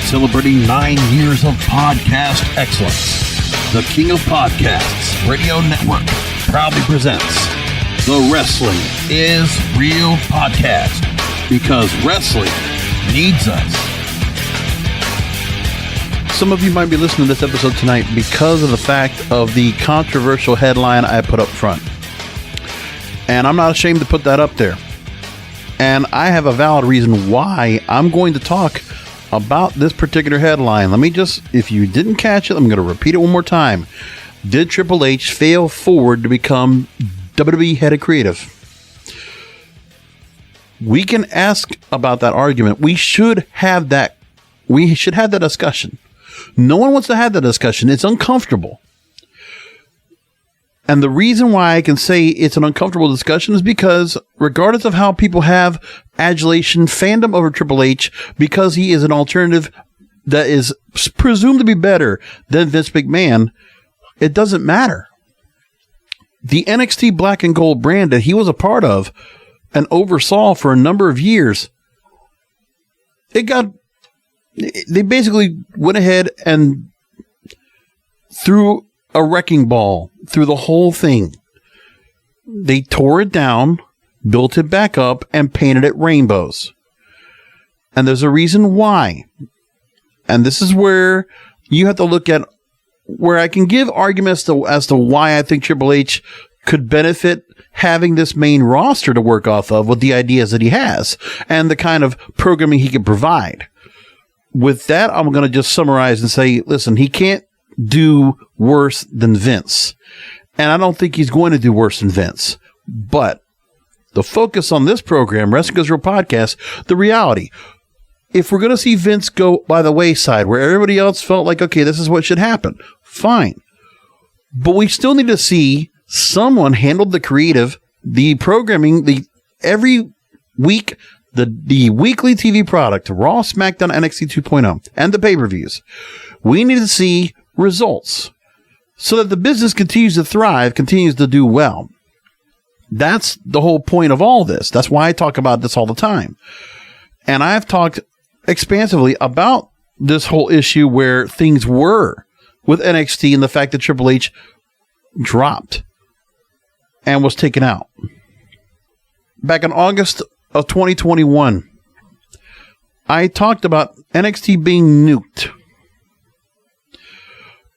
Celebrating 9 years of podcast excellence, the King of Podcasts Radio Network proudly presents the Wrestling is Real podcast, because wrestling needs us. Some of you might be listening to this episode tonight because of the fact of the controversial headline I put up front. And I'm not ashamed to put that up there. And I have a valid reason why I'm going to talk about this particular headline. Let me just, if you didn't catch it, I'm going to repeat it one more time. Did Triple H fail forward to become WWE head of creative? We can ask about that argument. We should have that. We should have that discussion. No one wants to have that discussion. It's uncomfortable. And the reason why I can say it's an uncomfortable discussion is because regardless of how people have adulation, fandom over Triple H, because he is an alternative that is presumed to be better than Vince McMahon, it doesn't matter. The NXT Black and Gold brand that he was a part of and oversaw for a number of years, they basically went ahead and threw a wrecking ball through the whole thing. They tore it down, built it back up, and painted it rainbows. And there's a reason why. And this is where you have to look at where I can give arguments as to why I think Triple H could benefit having this main roster to work off of with the ideas that he has and the kind of programming he can provide. With that, I'm going to just summarize and say, listen, he can't do worse than Vince. And I don't think he's going to do worse than Vince. But the focus on this program, Wrestling is Real Podcast, the reality, if we're going to see Vince go by the wayside where everybody else felt like, okay, this is what should happen, fine. But we still need to see someone handle the creative, the programming, every week, the weekly TV product, Raw, SmackDown, NXT 2.0, and the pay-per-views. We need to see results so that the business continues to thrive, continues to do well. That's the whole point of all this. That's why I talk about this all the time. And I've talked expansively about this whole issue where things were with NXT and the fact that Triple H dropped and was taken out. Back in August of 2021, I talked about NXT being nuked.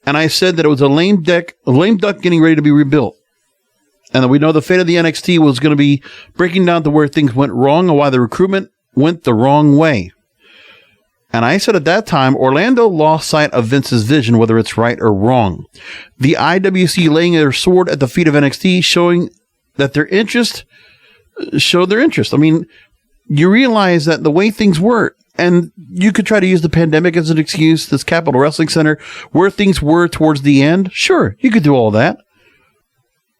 And I said that it was a lame duck getting ready to be rebuilt. And that we know the fate of the NXT was going to be breaking down to where things went wrong and why the recruitment went the wrong way. And I said at that time, Orlando lost sight of Vince's vision, whether it's right or wrong. The IWC laying their sword at the feet of NXT, showing that showed their interest. I mean, you realize that the way things were, and you could try to use the pandemic as an excuse, this Capitol Wrestling Center, where things were towards the end. Sure, you could do all that.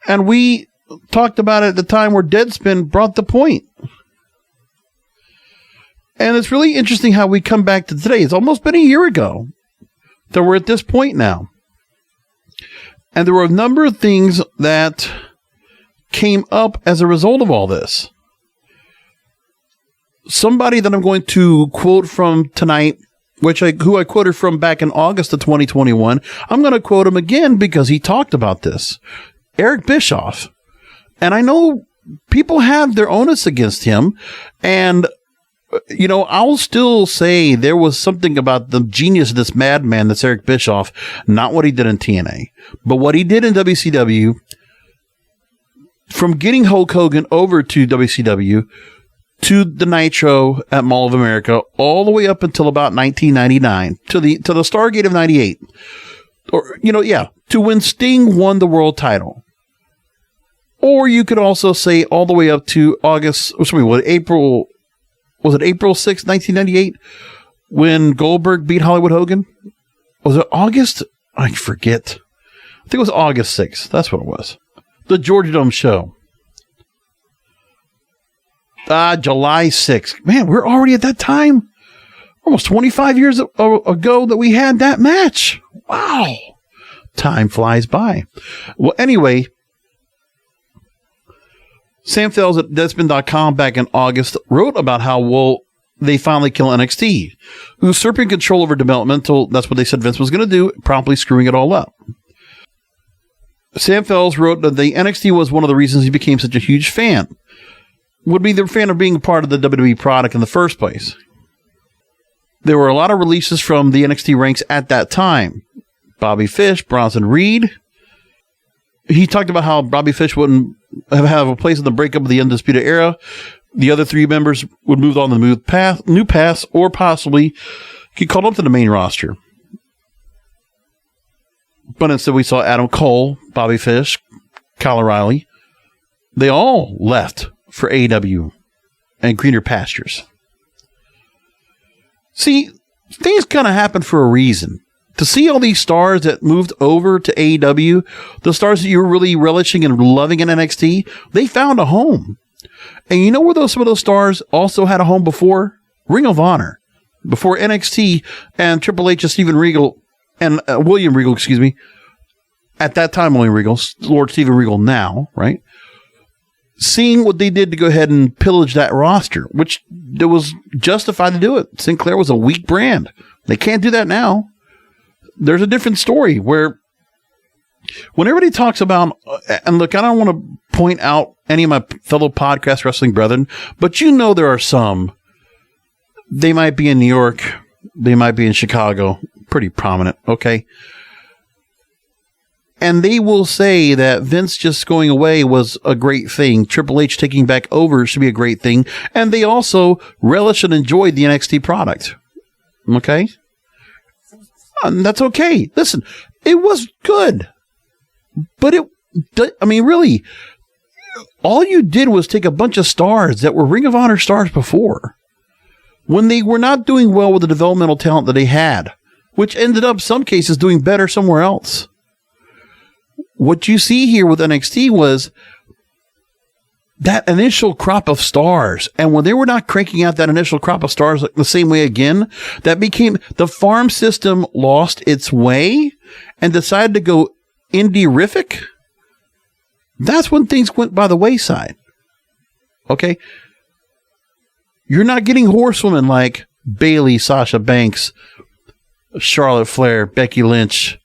And we talked about it at the time where Deadspin brought the point. And it's really interesting how we come back to today. It's almost been a year ago that we're at this point now. And there were a number of things that came up as a result of all this. Somebody that I'm going to quote from tonight, who I quoted from back in August of 2021, I'm going to quote him again because he talked about this. Eric Bischoff. And I know people have their onus against him. And, you know, I'll still say there was something about the genius of this madman that's Eric Bischoff, not what he did in TNA, but what he did in WCW, from getting Hulk Hogan over to WCW to the Nitro at Mall of America, all the way up until about 1999 to the Stargate of 98, to when Sting won the world title. Or you could also say all the way up to April 6th, 1998, when Goldberg beat Hollywood Hogan? Was it August? I forget. I think it was August 6th. That's what it was. The Georgia Dome show. July 6th. Man, we're already at that time. Almost 25 years ago that we had that match. Wow. Time flies by. Well, anyway, Sam Fells at Deadspin.com back in August wrote about how, they finally kill NXT, usurping control over developmental. That's what they said Vince was going to do, promptly screwing it all up. Sam Fells wrote that the NXT was one of the reasons he became such a huge fan. Would be the fan of being a part of the WWE product in the first place. There were a lot of releases from the NXT ranks at that time. Bobby Fish, Bronson Reed. He talked about how Bobby Fish wouldn't have a place in the breakup of the Undisputed Era. The other three members would move on to the new paths, or possibly get called up to the main roster. But instead we saw Adam Cole, Bobby Fish, Kyle O'Reilly. They all left for AEW and greener pastures. See, things kind of happen for a reason. To see all these stars that moved over to AEW, the stars that you were really relishing and loving in NXT, they found a home. And you know where some of those stars also had a home before? Ring of Honor. Before NXT and Triple H and Steven Regal and William Regal, excuse me. At that time, William Regal, Lord Steven Regal now, right? Seeing what they did to go ahead and pillage that roster, which it was justified to do it. Sinclair was a weak brand. They can't do that now. There's a different story where when everybody talks about, and look, I don't want to point out any of my fellow podcast wrestling brethren, but you know there are some. They might be in New York. They might be in Chicago. Pretty prominent, okay? And they will say that Vince just going away was a great thing. Triple H taking back over should be a great thing. And they also relish and enjoy the NXT product. Okay? And that's okay. Listen, it was good. But really, all you did was take a bunch of stars that were Ring of Honor stars before, when they were not doing well with the developmental talent that they had, which ended up, some cases, doing better somewhere else. What you see here with NXT was that initial crop of stars. And when they were not cranking out that initial crop of stars the same way again, that became the farm system lost its way and decided to go indie-rific. That's when things went by the wayside. Okay? You're not getting horsewomen like Bayley, Sasha Banks, Charlotte Flair, Becky Lynch.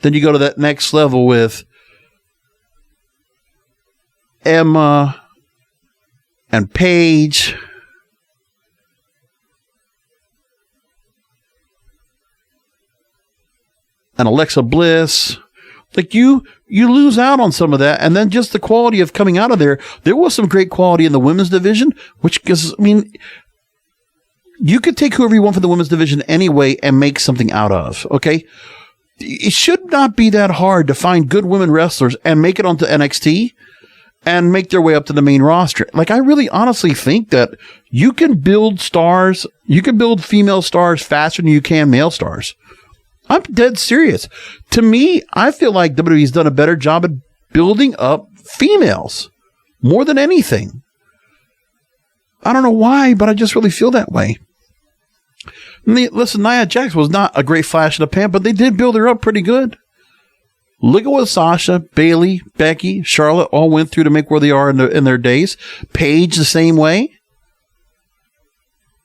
Then you go to that next level with Emma and Paige. And Alexa Bliss. Like you lose out on some of that. And then just the quality of coming out of there. There was some great quality in the women's division, you could take whoever you want for the women's division anyway and make something out of. Okay. It should not be that hard to find good women wrestlers and make it onto NXT and make their way up to the main roster. Like, I really honestly think that you can build stars, you can build female stars faster than you can male stars. I'm dead serious. To me, I feel like WWE's done a better job at building up females more than anything. I don't know why, but I just really feel that way. Listen, Nia Jax was not a great flash in the pan, but they did build her up pretty good. Look at what Sasha, Bayley, Becky, Charlotte all went through to make where they are in their days. Paige the same way.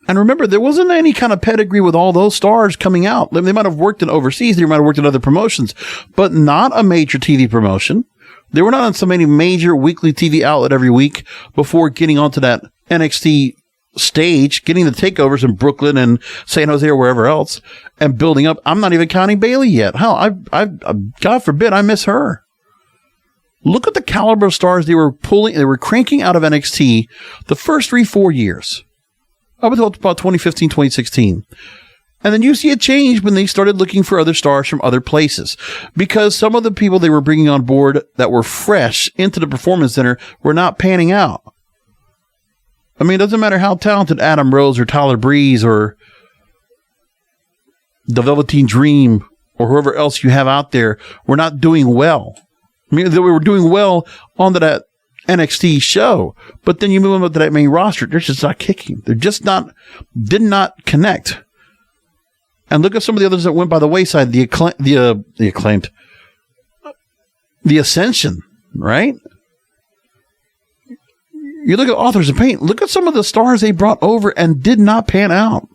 And remember, there wasn't any kind of pedigree with all those stars coming out. They might have worked in overseas, they might have worked in other promotions, but not a major TV promotion. They were not on so many major weekly TV outlet every week before getting onto that NXT stage, getting the takeovers in Brooklyn and San Jose or wherever else, and building up. I'm not even counting Bayley yet. Hell, I God forbid, I miss her. Look at the caliber of stars they were cranking out of NXT the first 3-4 years. Up until about 2015, 2016. And then you see a change when they started looking for other stars from other places, because some of the people they were bringing on board that were fresh into the Performance Center were not panning out. I mean, it doesn't matter how talented Adam Rose or Tyler Breeze or the Velveteen Dream or whoever else you have out there were not doing well. I mean, they were doing well onto that NXT show, but then you move them up to that main roster, they're just not kicking. They're just did not connect. And look at some of the others that went by the wayside. The acclaimed, the Ascension, right? You look at Authors of Pain, look at some of the stars they brought over and did not pan out.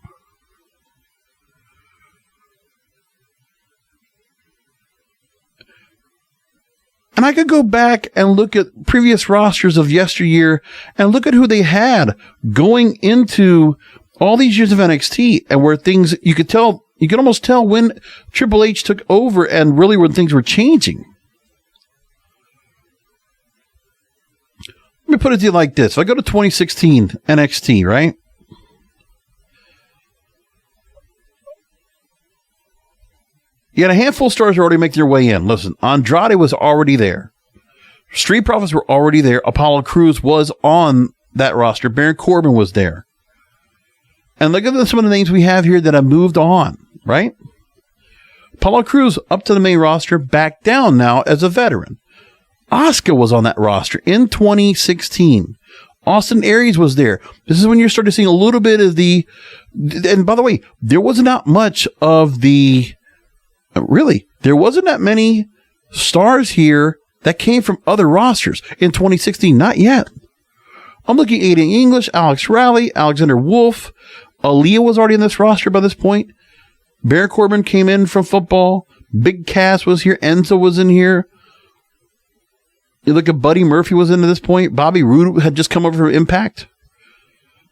And I could go back and look at previous rosters of yesteryear and look at who they had going into all these years of NXT, and where things, you could almost tell when Triple H took over and really when things were changing. Let me put it to you like this. If I go to 2016 NXT, right? You had a handful of stars already making their way in. Listen, Andrade was already there. Street Profits were already there. Apollo Crews was on that roster. Baron Corbin was there. And look at some of the names we have here that have moved on, right? Apollo Crews up to the main roster, back down now as a veteran. Asuka was on that roster in 2016. Austin Aries was there. This is when you started seeing a little bit of the... And by the way, there was not much of the... Really, there wasn't that many stars here that came from other rosters in 2016. Not yet. I'm looking at Aiden English, Alex Raleigh, Alexander Wolf. Aaliyah was already in this roster by this point. Baron Corbin came in from football. Big Cass was here. Enzo was in here. You look at Buddy Murphy was into this point. Bobby Roode had just come over from Impact.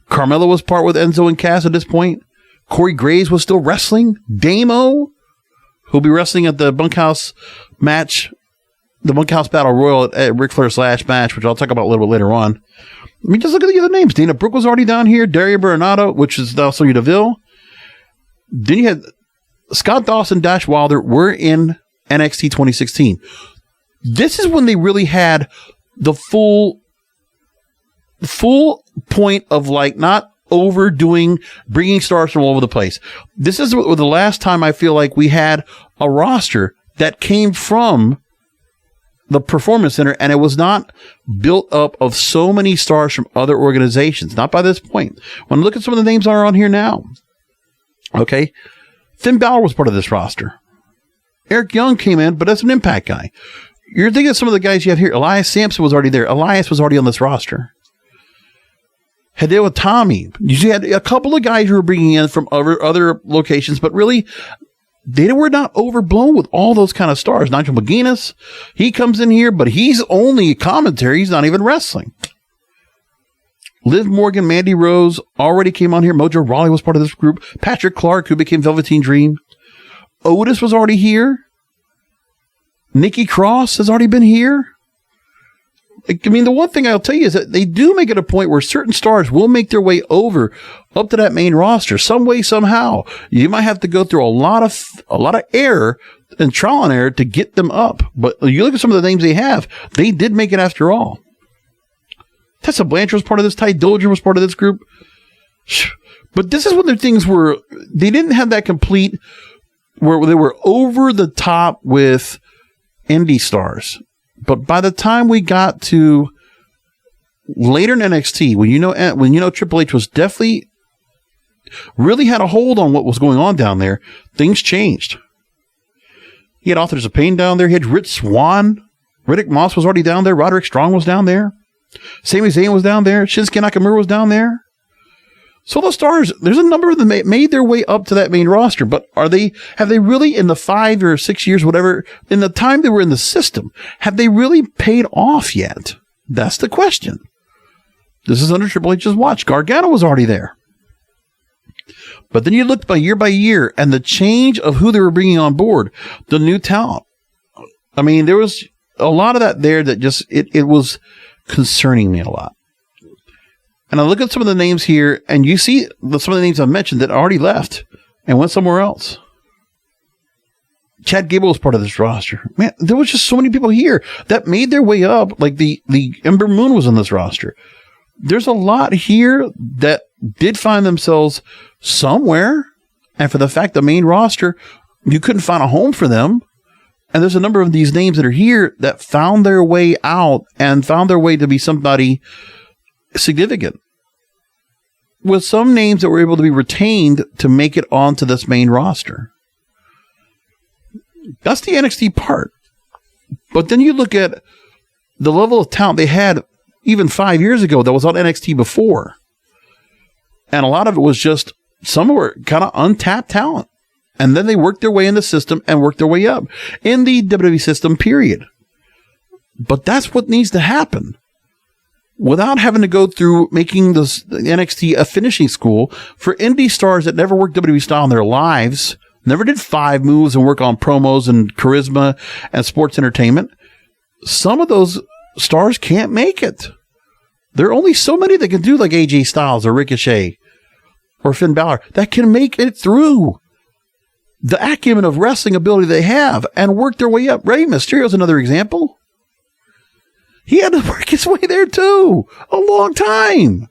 Carmella was part with Enzo and Cass at this point. Corey Graves was still wrestling. Damo, who'll be wrestling at the Bunkhouse match, the Bunkhouse Battle Royal at Ric Flair / match, which I'll talk about a little bit later on. I mean, just look at the other names. Dana Brooke was already down here. Daria Bernardo, which is now Sonya Deville. Then you had Scott Dawson, Dash Wilder were in NXT 2016. This is when they really had the full point of like not overdoing, bringing stars from all over the place. This is the last time I feel like we had a roster that came from the Performance Center, and it was not built up of so many stars from other organizations. Not by this point. When I look at some of the names that are on here now, okay, Finn Balor was part of this roster. Eric Young came in, but that's an Impact guy. You're thinking of some of the guys you have here. Elias Sampson was already there. Elias was already on this roster. Hideo Itami. You had a couple of guys who were bringing in from other locations, but really, they were not overblown with all those kind of stars. Nigel McGuinness, he comes in here, but he's only commentary. He's not even wrestling. Liv Morgan, Mandy Rose already came on here. Mojo Rawley was part of this group. Patrick Clark, who became Velveteen Dream. Otis was already here. Nikki Cross has already been here. I mean, the one thing I'll tell you is that they do make it a point where certain stars will make their way over up to that main roster some way, somehow. You might have to go through a lot of error and trial and error to get them up. But you look at some of the names they have, they did make it after all. Tessa Blanchard was part of this. Ty Dillinger was part of this group. But this is when their things were, they didn't have that complete, where they were over the top with indie stars. But by the time we got to later in NXT, when you know Triple H was definitely really had a hold on what was going on down there, things changed. He had Authors of Pain down there. He had Rich Swann. Riddick Moss was already down there. Roderick Strong was down there. Sami Zayn was down there. Shinsuke Nakamura was down there. So the stars, there's a number of them that made their way up to that main roster, but have they really, in the 5 or 6 years, whatever, in the time they were in the system, have they really paid off yet? That's the question. This is under Triple H's watch. Gargano was already there. But then you looked by year, and the change of who they were bringing on board, the new talent. I mean, there was a lot of that there that just, it was concerning me a lot. And I look at some of the names here, and you see some of the names I've mentioned that already left and went somewhere else. Chad Gable was part of this roster. Man, there was just so many people here that made their way up. Like the Ember Moon was on this roster. There's a lot here that did find themselves somewhere. And for the fact the main roster, you couldn't find a home for them. And there's a number of these names that are here that found their way out and found their way to be somebody significant, with some names that were able to be retained to make it onto this main roster. That's the NXT part. But then you look at the level of talent they had even 5 years ago that was on NXT before. And a lot of it was just, some were kind of untapped talent. And then they worked their way in the system and worked their way up in the WWE system, period. But that's what needs to happen. Without having to go through making the NXT a finishing school for indie stars that never worked WWE style in their lives, never did 5 moves and work on promos and charisma and sports entertainment. Some of those stars can't make it. There are only so many that can do like AJ Styles or Ricochet or Finn Balor that can make it through the acumen of wrestling ability they have and work their way up. Rey Mysterio is another example. He had to work his way there too. A long time.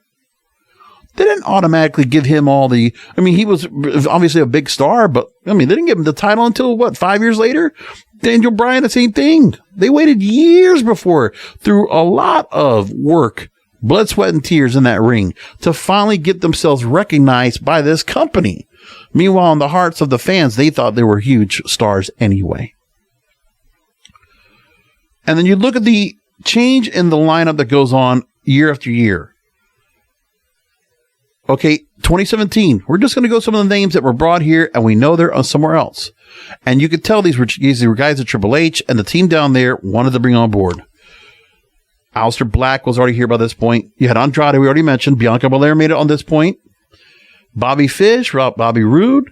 They didn't automatically give him all the, I mean, he was obviously a big star, but I mean, they didn't give him the title until what, 5 years later? Daniel Bryan, the same thing. They waited years before, through a lot of work, blood, sweat, and tears in that ring to finally get themselves recognized by this company. Meanwhile, in the hearts of the fans, they thought they were huge stars anyway. And then you look at the change in the lineup that goes on year after year. Okay, 2017, we're just going to go some of the names that were brought here, and we know they're somewhere else. And you could tell these were guys at Triple H, and the team down there wanted to bring on board. Aleister Black was already here by this point. You had Andrade, we already mentioned. Bianca Belair made it on this point. Bobby Fish, Bobby Roode.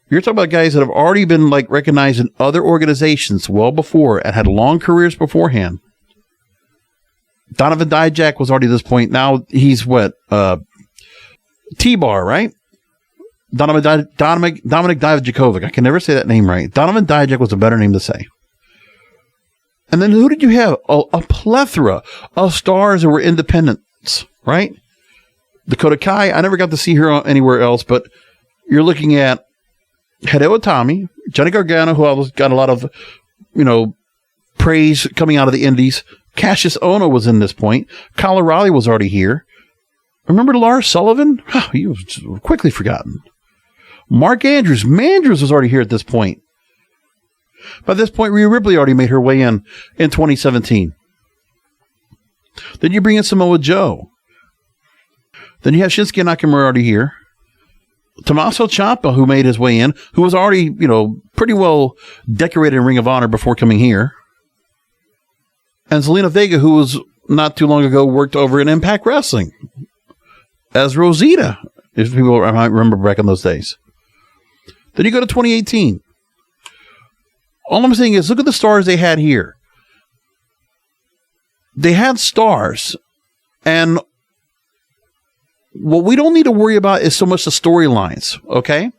You're talking about guys that have already been like recognized in other organizations well before and had long careers beforehand. Donovan Dijak was already at this point. Now he's what? T-Bar, right? Dominic Dijakovic. I can never say that name right. Donovan Dijak was a better name to say. And then who did you have? A plethora of stars that were independents, right? Dakota Kai, I never got to see her anywhere else, but you're looking at Hideo Itami, Johnny Gargano, who got a lot of, praise coming out of the indies. Cassius Ohno was in this point. Kyle O'Reilly was already here. Remember Lars Sullivan? Oh, he was quickly forgotten. Mark Andrews. Mandrews was already here at this point. By this point, Rhea Ripley already made her way in 2017. Then you bring in Samoa Joe. Then you have Shinsuke Nakamura already here. Tommaso Ciampa, who made his way in, who was already, pretty well decorated in Ring of Honor before coming here. And Zelina Vega, who was not too long ago worked over in Impact Wrestling as Rosita, if people might remember back in those days. Then you go to 2018. All I'm saying is, look at the stars they had here. They had stars, and what we don't need to worry about is so much the storylines, okay?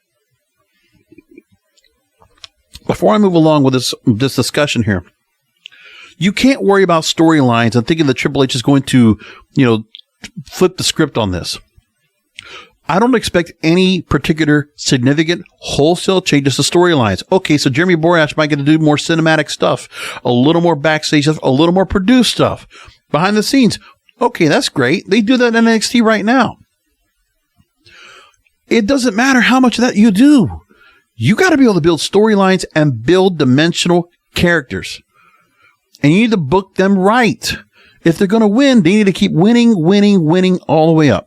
Before I move along with this discussion here, you can't worry about storylines and thinking that Triple H is going to, flip the script on this. I don't expect any particular significant wholesale changes to storylines. Okay, so Jeremy Borash might get to do more cinematic stuff, a little more backstage stuff, a little more produced stuff, behind the scenes. Okay, that's great. They do that in NXT right now. It doesn't matter how much of that you do. You got to be able to build storylines and build dimensional characters. And you need to book them right. If they're going to win, they need to keep winning all the way up.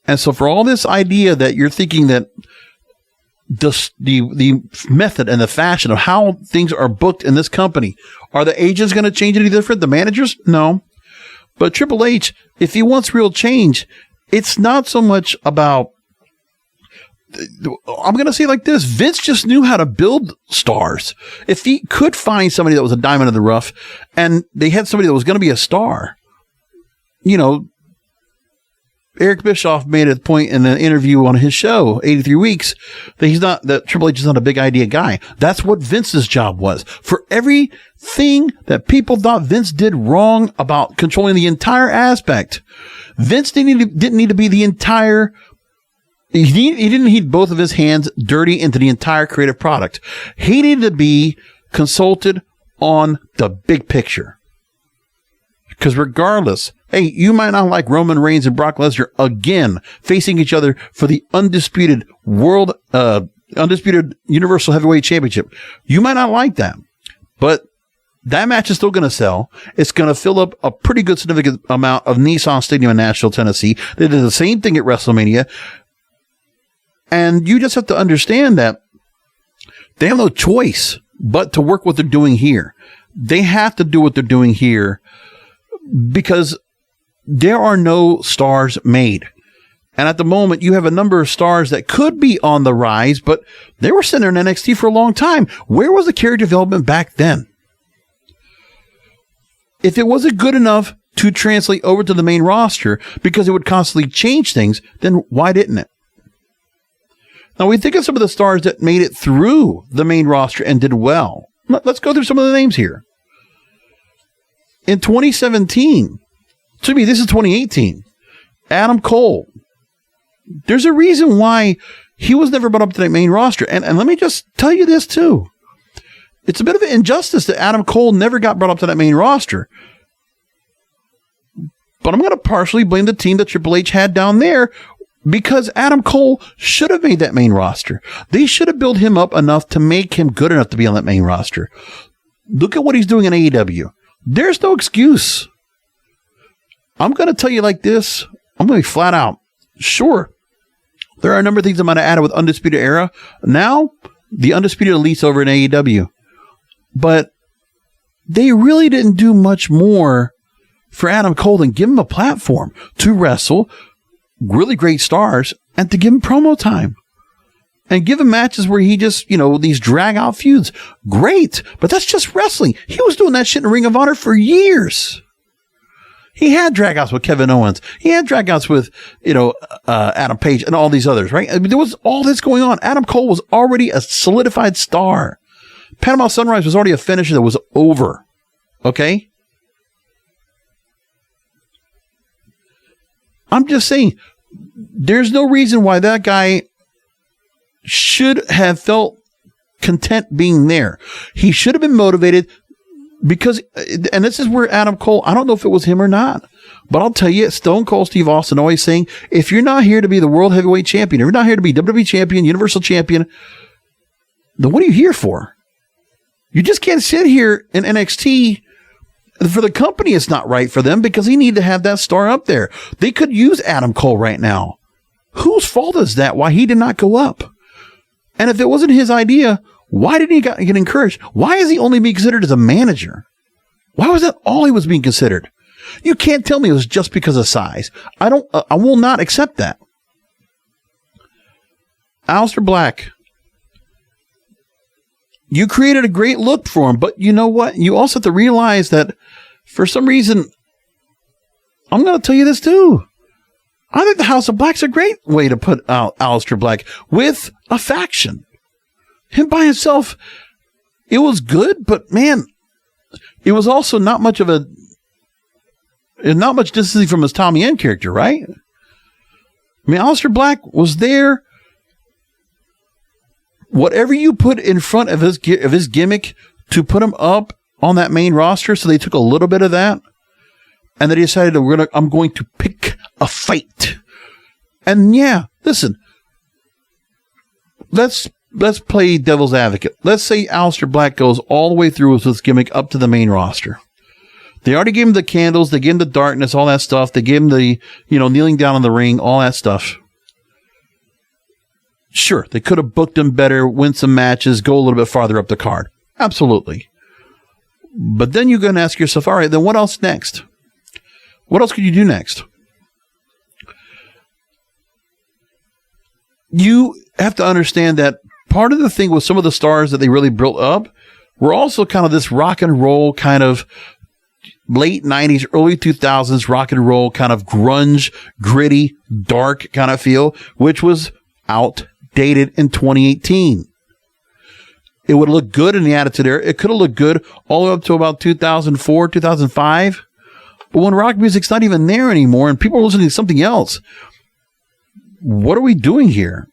And so for all this idea that you're thinking that the method and the fashion of how things are booked in this company, are the agents going to change any different? The managers? No. But Triple H, if he wants real change, it's not so much about, I'm going to say it like this. Vince just knew how to build stars. If he could find somebody that was a diamond in the rough and they had somebody that was going to be a star, Eric Bischoff made a point in an interview on his show, 83 Weeks, that Triple H is not a big idea guy. That's what Vince's job was. For everything that people thought Vince did wrong about controlling the entire aspect, Vince didn't need to be the entire. He didn't need both of his hands dirty into the entire creative product. He needed to be consulted on the big picture. Because regardless, hey, you might not like Roman Reigns and Brock Lesnar again facing each other for the undisputed Universal Heavyweight Championship. You might not like that, but that match is still going to sell. It's going to fill up a pretty good significant amount of Nissan Stadium in Nashville, Tennessee. They did the same thing at WrestleMania. And you just have to understand that they have no choice but to work what they're doing here. They have to do what they're doing here because there are no stars made. And at the moment, you have a number of stars that could be on the rise, but they were sitting there in NXT for a long time. Where was the character development back then? If it wasn't good enough to translate over to the main roster because it would constantly change things, then why didn't it? Now, we think of some of the stars that made it through the main roster and did well. Let's go through some of the names here. In 2017, to me, this is 2018, Adam Cole. There's a reason why he was never brought up to that main roster. And let me just tell you this, too. It's a bit of an injustice that Adam Cole never got brought up to that main roster. But I'm going to partially blame the team that Triple H had down there because Adam Cole should have made that main roster. They should have built him up enough to make him good enough to be on that main roster. Look at what he's doing in AEW. There's no excuse. I'm going to tell you like this. I'm going to be flat out. Sure, there are a number of things I might have added with Undisputed Era. Now, the Undisputed Elite's over in AEW. But they really didn't do much more for Adam Cole than give him a platform to wrestle really great stars and to give him promo time. And give him matches where he just, these drag out feuds. Great, but that's just wrestling. He was doing that shit in Ring of Honor for years. He had dragouts with Kevin Owens. He had dragouts with, Adam Page and all these others, right? I mean, there was all this going on. Adam Cole was already a solidified star. Panama Sunrise was already a finisher that was over. Okay? I'm just saying, there's no reason why that guy should have felt content being there. He should have been motivated. Because, and this is where Adam Cole, I don't know if it was him or not, but I'll tell you, Stone Cold Steve Austin always saying, if you're not here to be the World Heavyweight Champion, if you're not here to be WWE Champion, Universal Champion, then what are you here for? You just can't sit here in NXT. For the company, it's not right for them because they need to have that star up there. They could use Adam Cole right now. Whose fault is that? Why he did not go up? And if it wasn't his idea, why didn't he get encouraged? Why is he only being considered as a manager? Why was that all he was being considered? You can't tell me it was just because of size. I will not accept that. Aleister Black. You created a great look for him, but you know what? You also have to realize that for some reason, I'm going to tell you this too. I think the House of Black's a great way to put out Aleister Black with a faction. Him by himself, it was good, but man, it was also not much distance from his Tommy End character, right? I mean, Aleister Black was there. Whatever you put in front of his gimmick to put him up on that main roster, so they took a little bit of that, and they decided I'm going to pick a fight. And yeah, listen, let's play devil's advocate. Let's say Aleister Black goes all the way through with this gimmick up to the main roster. They already gave him the candles, they gave him the darkness, all that stuff. They gave him the, kneeling down in the ring, all that stuff. Sure, they could have booked him better, win some matches, go a little bit farther up the card. Absolutely. But then you're going to ask yourself, all right, then what else next? What else could you do next? You have to understand that part of the thing with some of the stars that they really built up were also kind of this rock and roll kind of late 90s, early 2000s rock and roll kind of grunge, gritty, dark kind of feel, which was outdated in 2018. It would look good in the Attitude Era. It could have looked good all the way up to about 2004, 2005. But when rock music's not even there anymore and people are listening to something else, what are we doing here?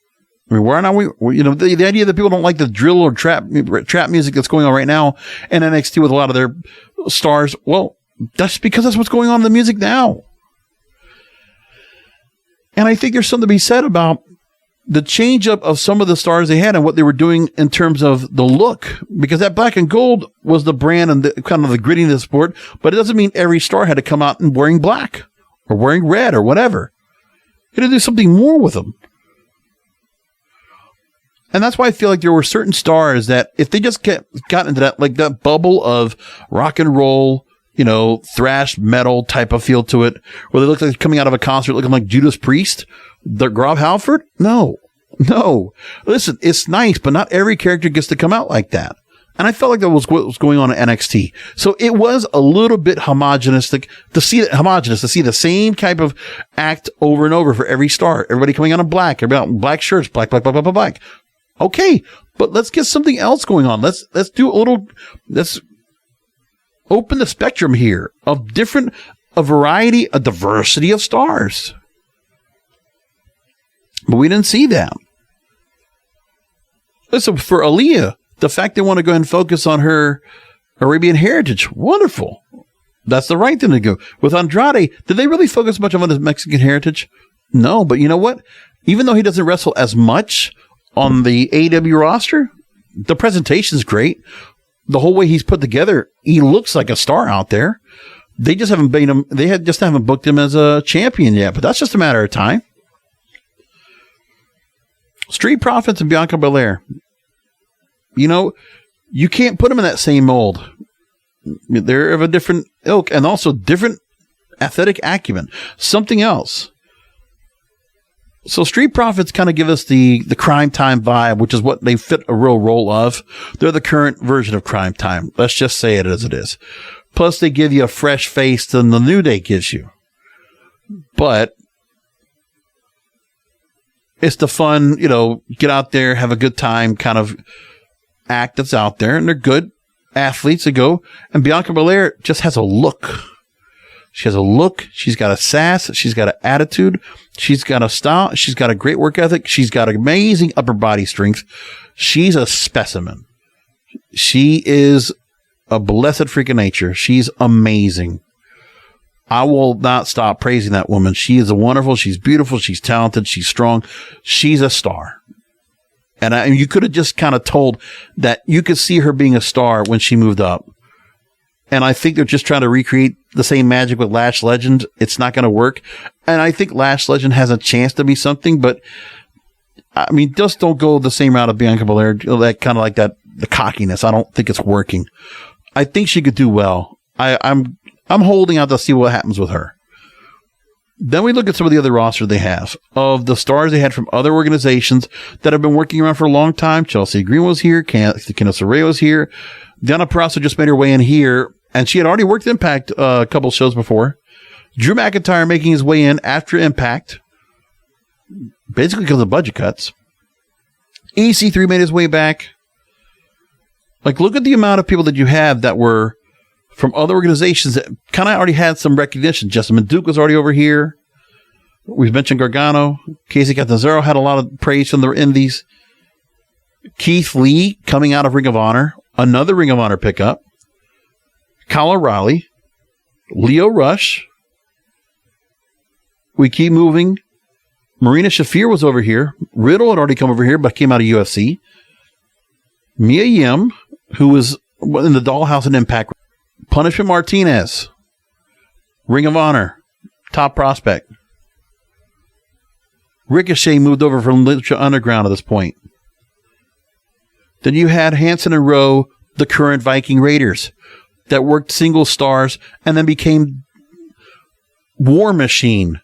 I mean, why not we the idea that people don't like the drill or trap music that's going on right now in NXT with a lot of their stars, well, that's because that's what's going on in the music now. And I think there's something to be said about the change up of some of the stars they had and what they were doing in terms of the look, because that black and gold was the brand and the kind of the grittiness of the sport, but it doesn't mean every star had to come out and wearing black or wearing red or whatever. You had to do something more with them. And that's why I feel like there were certain stars that if they just got into that, like that bubble of rock and roll, thrash metal type of feel to it, where they look like they're coming out of a concert looking like Judas Priest, the Grob Halford. No. Listen, it's nice, but not every character gets to come out like that. And I felt like that was what was going on at NXT. So it was a little bit homogenous to see the same type of act over and over for every star. Everybody coming out in black, everybody out in black shirts, black. Okay, but let's get something else going on. Let's open the spectrum here of a diversity of stars. But we didn't see that. Listen, for Aaliyah, the fact they want to go ahead and focus on her Arabian heritage, wonderful. That's the right thing to go. With Andrade, did they really focus much on his Mexican heritage? No, but you know what? Even though he doesn't wrestle as much on the AEW roster, the presentation's great. The whole way he's put together, he looks like a star out there. They just haven't made him. Just haven't booked him as a champion yet. But that's just a matter of time. Street Profits and Bianca Belair. You can't put them in that same mold. They're of a different ilk and also different athletic acumen. Something else. So Street Profits kind of give us the Crime Time vibe, which is what they fit a real role of. They're the current version of Crime Time. Let's just say it as it is. Plus, they give you a fresh face than the New Day gives you. But it's the fun, get out there, have a good time kind of act that's out there. And they're good athletes to go. And Bianca Belair just has a look. She has a look. She's got a sass. She's got an attitude. She's got a style. She's got a great work ethic. She's got amazing upper body strength. She's a specimen. She is a blessed freak of nature. She's amazing. I will not stop praising that woman. She is wonderful. She's beautiful. She's talented. She's strong. She's a star. And you could have just kind of told that you could see her being a star when she moved up. And I think they're just trying to recreate the same magic with Lash Legend. It's not going to work. And I think Lash Legend has a chance to be something, but I mean, just don't go the same route of Bianca Belair. That kind of like that, the cockiness. I don't think it's working. I think she could do well. I'm holding out to see what happens with her. Then we look at some of the other roster they have of the stars they had from other organizations that have been working around for a long time. Chelsea Green was here. Candice LeRae was here. Deonna Purrazzo just made her way in here. And she had already worked Impact a couple shows before. Drew McIntyre making his way in after Impact, basically because of budget cuts. EC3 made his way back. Like, look at the amount of people that you have that were from other organizations that kind of already had some recognition. Jessamine Duke was already over here. We've mentioned Gargano. Casey Catanzaro had a lot of praise from the indies. Keith Lee coming out of Ring of Honor. Another Ring of Honor pickup. Kyle O'Reilly, Leo Rush. We keep moving. Marina Shafir was over here. Riddle had already come over here, but came out of UFC. Mia Yim, who was in the Dollhouse and Impact. Punishment Martinez, Ring of Honor, top prospect. Ricochet moved over from Lucha Underground at this point. Then you had Hanson and Rowe, the current Viking Raiders, that worked single stars and then became War Machine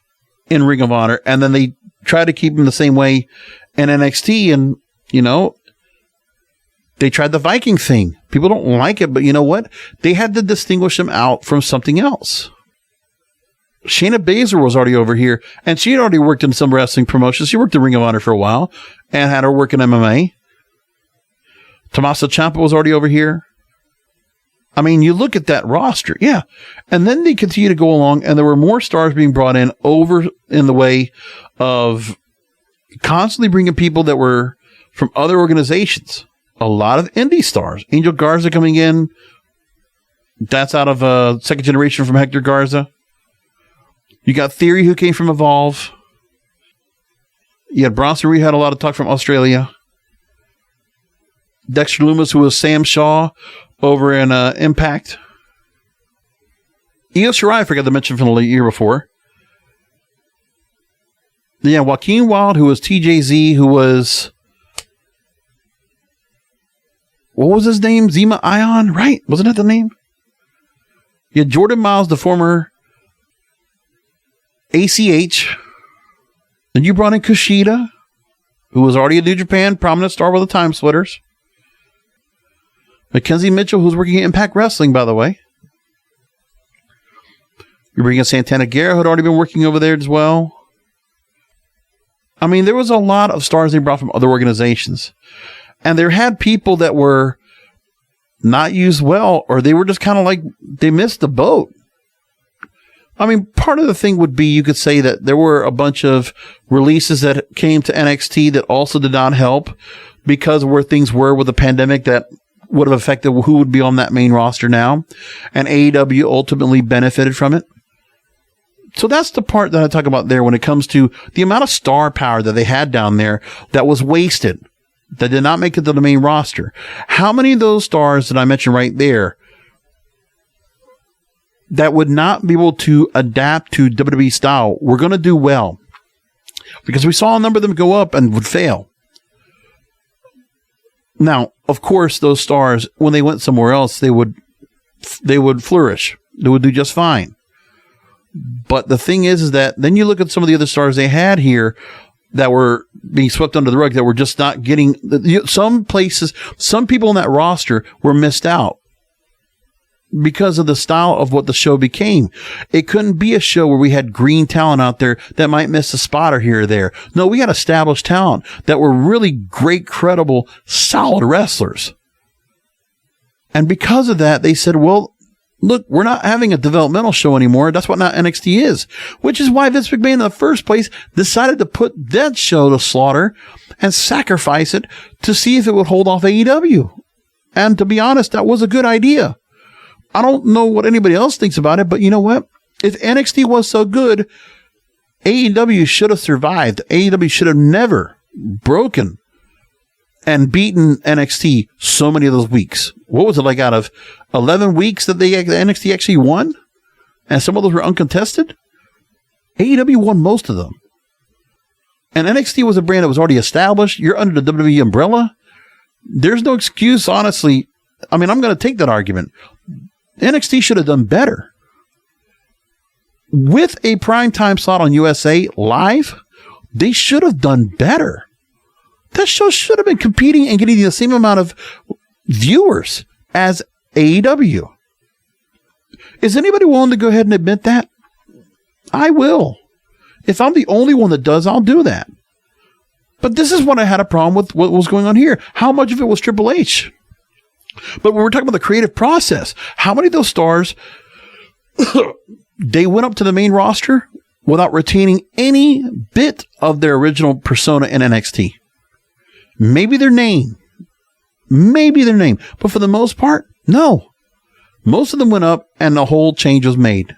in Ring of Honor. And then they tried to keep them the same way in NXT. And, they tried the Viking thing. People don't like it, but you know what? They had to distinguish them out from something else. Shayna Baszler was already over here, and she had already worked in some wrestling promotions. She worked in Ring of Honor for a while and had her work in MMA. Tommaso Ciampa was already over here. I mean, you look at that roster, yeah. And then they continue to go along, and there were more stars being brought in over in the way of constantly bringing people that were from other organizations. A lot of indie stars. Angel Garza coming in. That's out of second generation from Hector Garza. You got Theory, who came from Evolve. You had Bronson Reed, had a lot of talk from Australia. Dexter Lumis, who was Sam Shaw over in Impact. Io Shirai, I forgot to mention from the year before. Yeah, Joaquin Wilde, who was TJZ, who was... What was his name? Zema Ion, right? Wasn't that the name? You had Jordan Miles, the former ACH. Then you brought in Kushida, who was already a New Japan prominent star with the Time Splitters. Mackenzie Mitchell, who's working at Impact Wrestling, by the way. You're bringing in Santana Guerra, who had already been working over there as well. I mean, there was a lot of stars they brought from other organizations. And there had people that were not used well, or they were just kind of like, they missed the boat. I mean, part of the thing would be, you could say that there were a bunch of releases that came to NXT that also did not help because of where things were with the pandemic that would have affected who would be on that main roster now. And AEW ultimately benefited from it. So that's the part that I talk about there when it comes to the amount of star power that they had down there that was wasted, that did not make it to the main roster. How many of those stars that I mentioned right there that would not be able to adapt to WWE style were going to do well? Because we saw a number of them go up and would fail. Now, of course, those stars, when they went somewhere else, they would flourish. They would do just fine. But the thing is that then you look at some of the other stars they had here that were being swept under the rug, that were just not getting some places. Some people in that roster were missed out because of the style of what the show became. It couldn't be a show where we had green talent out there that might miss a spot or here or there. No, we had established talent that were really great, credible, solid wrestlers. And because of that, they said, well, look, we're not having a developmental show anymore. That's what now NXT is, which is why Vince McMahon in the first place decided to put that show to slaughter and sacrifice it to see if it would hold off AEW. And to be honest, that was a good idea. I don't know what anybody else thinks about it, but you know what? If NXT was so good, AEW should have survived. AEW should have never broken and beaten NXT so many of those weeks. What was it, like out of 11 weeks that the NXT actually won? And some of those were uncontested? AEW won most of them. And NXT was a brand that was already established. You're under the WWE umbrella. There's no excuse, honestly. I mean, I'm going to take that argument. NXT should have done better. With a primetime slot on USA Live, they should have done better. That show should have been competing and getting the same amount of viewers as AEW. Is anybody willing to go ahead and admit that? I will. If I'm the only one that does, I'll do that. But this is what I had a problem with what was going on here. How much of it was Triple H? But when we're talking about the creative process, how many of those stars, they went up to the main roster without retaining any bit of their original persona in NXT? Maybe their name. But for the most part, no. Most of them went up and the whole change was made.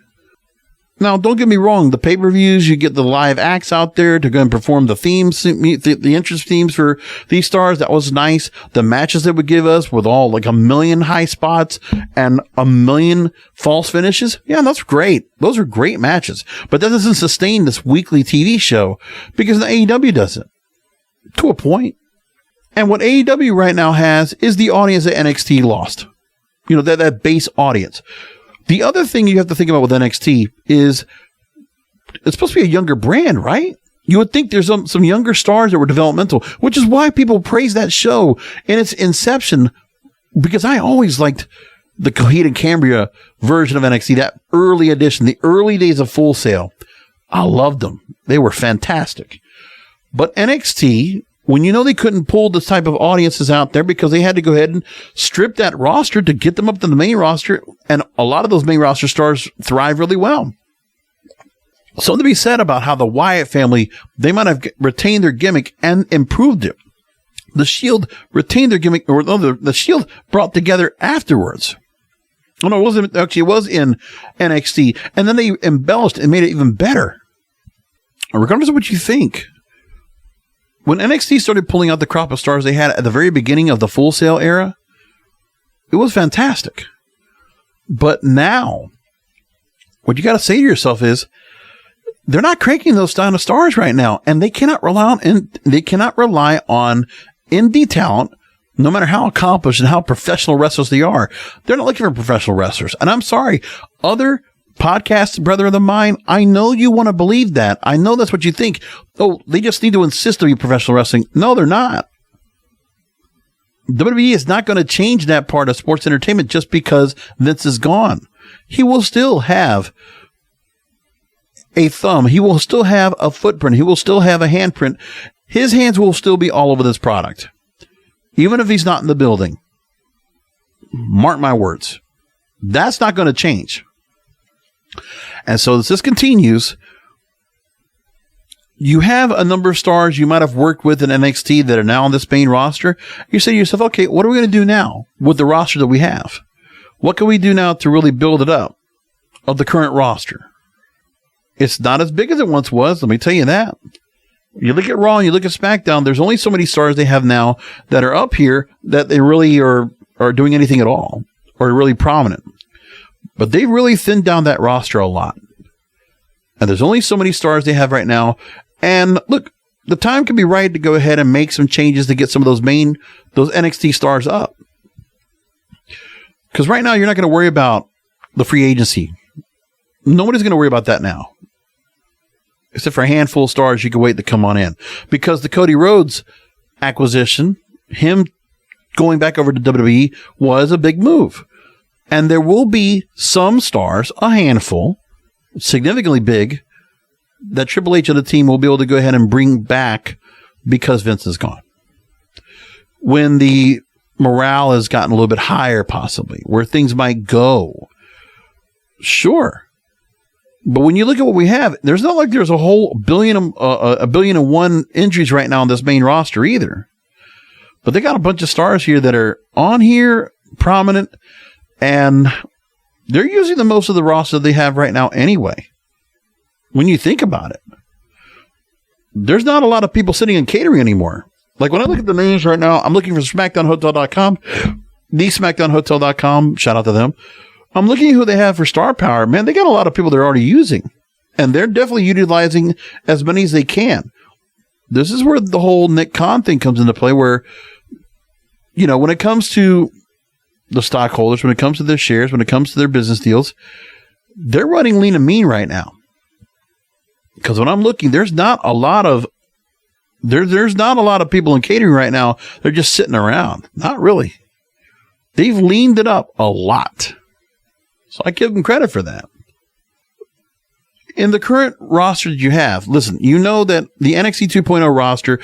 Now, don't get me wrong. The pay-per-views, you get the live acts out there to go and perform the themes, the interest themes for these stars. That was nice. The matches that would give us with all like 1 million high spots and 1 million false finishes. Yeah, that's great. Those are great matches. But that doesn't sustain this weekly TV show because the AEW doesn't. To a point. And what AEW right now has is the audience that NXT lost. You know, that base audience. The other thing you have to think about with NXT is it's supposed to be a younger brand, right? You would think there's some younger stars that were developmental, which is why people praise that show in its inception, because I always liked the Coheed and Cambria version of NXT, that early edition, the early days of Full Sail. I loved them. They were fantastic. But NXT, when you know they couldn't pull this type of audiences out there because they had to go ahead and strip that roster to get them up to the main roster, and a lot of those main roster stars thrive really well. Something to be said about how the Wyatt family, they might have retained their gimmick and improved it. The Shield retained their gimmick, or the Shield brought together afterwards. Oh no, it wasn't actually. It was in NXT, and then they embellished and made it even better. Regardless of what you think, When NXT started pulling out the crop of stars they had at the very beginning of the Full Sail era, it was fantastic. But now, what you got to say to yourself is, they're not cranking those kind of stars right now, and they cannot rely on indie talent, no matter how accomplished and how professional wrestlers they are. They're not looking for professional wrestlers. And I'm sorry, other podcast brethren of mine, I know you want to believe that. I know that's what you think. Oh, they just need to insist to be professional wrestling. No, they're not. WWE is not going to change that part of sports entertainment just because Vince is gone. He will still have a thumb. He will still have a footprint. He will still have a handprint. His hands will still be all over this product, even if he's not in the building. Mark my words. That's not going to change. And so as this continues, you have a number of stars you might have worked with in NXT that are now on this main roster. You say to yourself, okay, what are we going to do now with the roster that we have? What can we do now to really build it up of the current roster? It's not as big as it once was, let me tell you that. You look at Raw and you look at SmackDown, there's only so many stars they have now that are up here that they really are doing anything at all or really prominent. But they've really thinned down that roster a lot. And there's only so many stars they have right now. And look, the time can be right to go ahead and make some changes to get some of those NXT stars up. Because right now, you're not going to worry about the free agency. Nobody's going to worry about that now. Except for a handful of stars you can wait to come on in. Because the Cody Rhodes acquisition, him going back over to WWE, was a big move. And there will be some stars, a handful, significantly big, that Triple H and the team will be able to go ahead and bring back because Vince is gone. When the morale has gotten a little bit higher, possibly, where things might go, sure. But when you look at what we have, there's not like there's a whole billion and one injuries right now on this main roster either. But they got a bunch of stars here that are on here, prominent, and they're using the most of the roster they have right now anyway. When you think about it, there's not a lot of people sitting in catering anymore. Like when I look at the names right now, I'm looking for SmackDownHotel.com, TheSmackDownHotel.com, shout out to them. I'm looking at who they have for star power. Man, they got a lot of people they're already using, and they're definitely utilizing as many as they can. This is where the whole Nick Khan thing comes into play, where, you know, when it comes to the stockholders, when it comes to their shares, when it comes to their business deals, they're running lean and mean right now. Because when I'm looking, there's not a lot of people in catering right now. They're just sitting around. Not really. They've leaned it up a lot. So I give them credit for that. In the current roster that you have, listen, you know that the NXT 2.0 roster,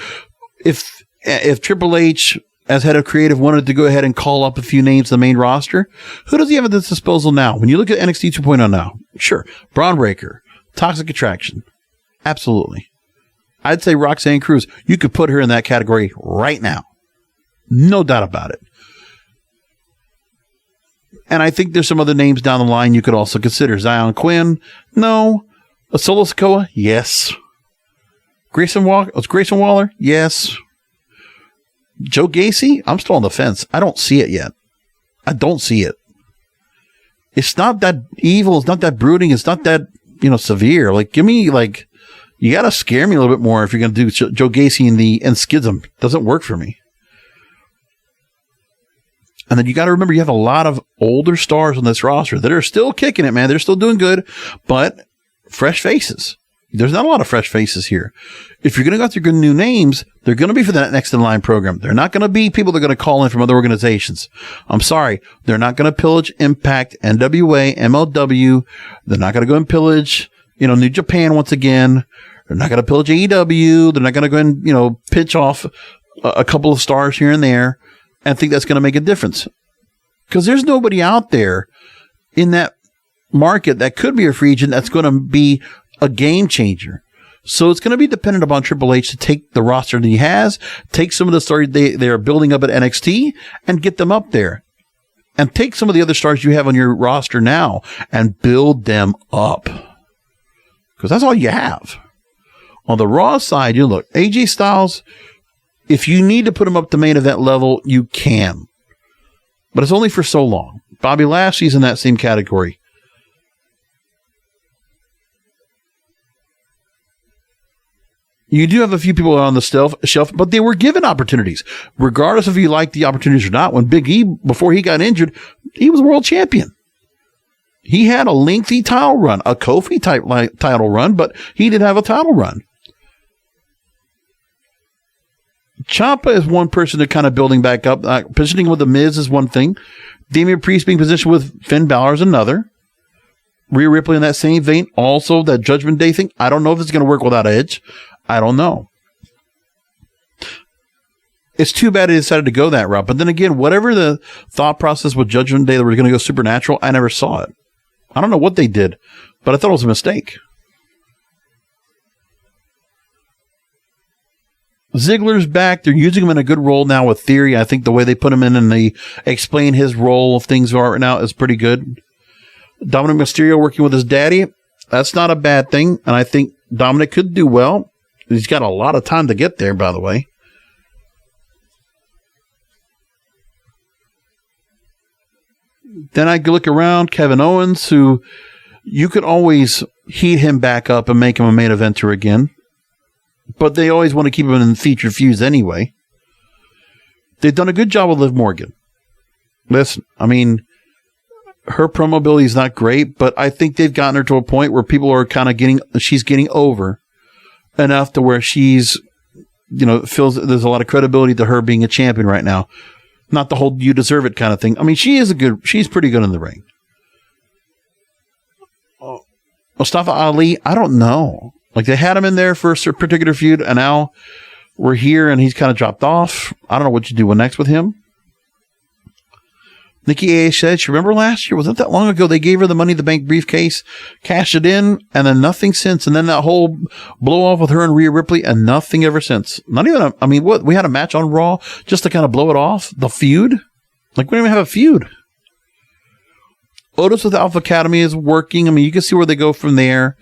if Triple H, as head of creative, wanted to go ahead and call up a few names to the main roster, who does he have at his disposal now? When you look at NXT 2.0 now, sure, Braun Breaker, Toxic Attraction, absolutely. I'd say Roxanne Cruz, you could put her in that category right now. No doubt about it. And I think there's some other names down the line you could also consider. Zion Quinn, no. Solo Sikoa, yes. Grayson Waller, yes. Joe Gacy, I'm still on the fence. I don't see it yet. I don't see it. It's not that evil. It's not that brooding. It's not that, severe. Like, give me, like, you got to scare me a little bit more if you're going to do Joe Gacy and Schism. Doesn't work for me. And then you got to remember, you have a lot of older stars on this roster that are still kicking it, man. They're still doing good, but fresh faces. There's not a lot of fresh faces here. If you're going to go through good new names, they're going to be for that next in line program. They're not going to be people that are going to call in from other organizations. I'm sorry. They're not going to pillage Impact, NWA, MLW. They're not going to go and pillage, New Japan once again. They're not going to pillage AEW. They're not going to go and, pitch off a couple of stars here and there and think that's going to make a difference. Because there's nobody out there in that market that could be a free agent that's going to be a game changer. So it's going to be dependent upon Triple H to take the roster that he has, take some of the stars they are building up at NXT and get them up there. And take some of the other stars you have on your roster now and build them up. Because that's all you have. On the Raw side, you look, AJ Styles, If you need to put him up to main event level, you can. But it's only for so long. Bobby Lashley's in that same category. You do have a few people on the shelf, but they were given opportunities. Regardless if you liked the opportunities or not, when Big E, before he got injured, he was world champion. He had a lengthy title run, a Kofi type title run, but he did have a title run. Ciampa is one person they're kind of building back up. Positioning with The Miz is one thing. Damian Priest being positioned with Finn Balor is another. Rhea Ripley in that same vein. Also, that Judgment Day thing. I don't know if it's going to work without Edge. I don't know. It's too bad they decided to go that route. But then again, whatever the thought process with Judgment Day that was going to go supernatural, I never saw it. I don't know what they did, but I thought it was a mistake. Ziggler's back. They're using him in a good role now with Theory. I think the way they put him in and they explain his role of things are right now is pretty good. Dominic Mysterio working with his daddy. That's not a bad thing. And I think Dominic could do well. He's got a lot of time to get there, by the way. Then I look around Kevin Owens, who you could always heat him back up and make him a main eventer again. But they always want to keep him in featured feuds anyway. They've done a good job with Liv Morgan. Listen, I mean, her promo ability is not great, but I think they've gotten her to a point where people are kind of she's getting over enough to where she's, feels there's a lot of credibility to her being a champion right now. Not the whole you deserve it kind of thing. I mean, she's pretty good in the ring. Mustafa Ali, I don't know. Like, they had him in there for a particular feud, and now we're here, and he's kind of dropped off. I don't know what you do next with him. Nikki ASH, remember last year? Wasn't that long ago? They gave her the Money in the Bank briefcase, cashed it in, and then nothing since. And then that whole blow-off with her and Rhea Ripley, and nothing ever since. Not even, we had a match on Raw just to kind of blow it off, the feud. Like, we don't even have a feud. Otis with Alpha Academy is working. I mean, you can see where they go from there.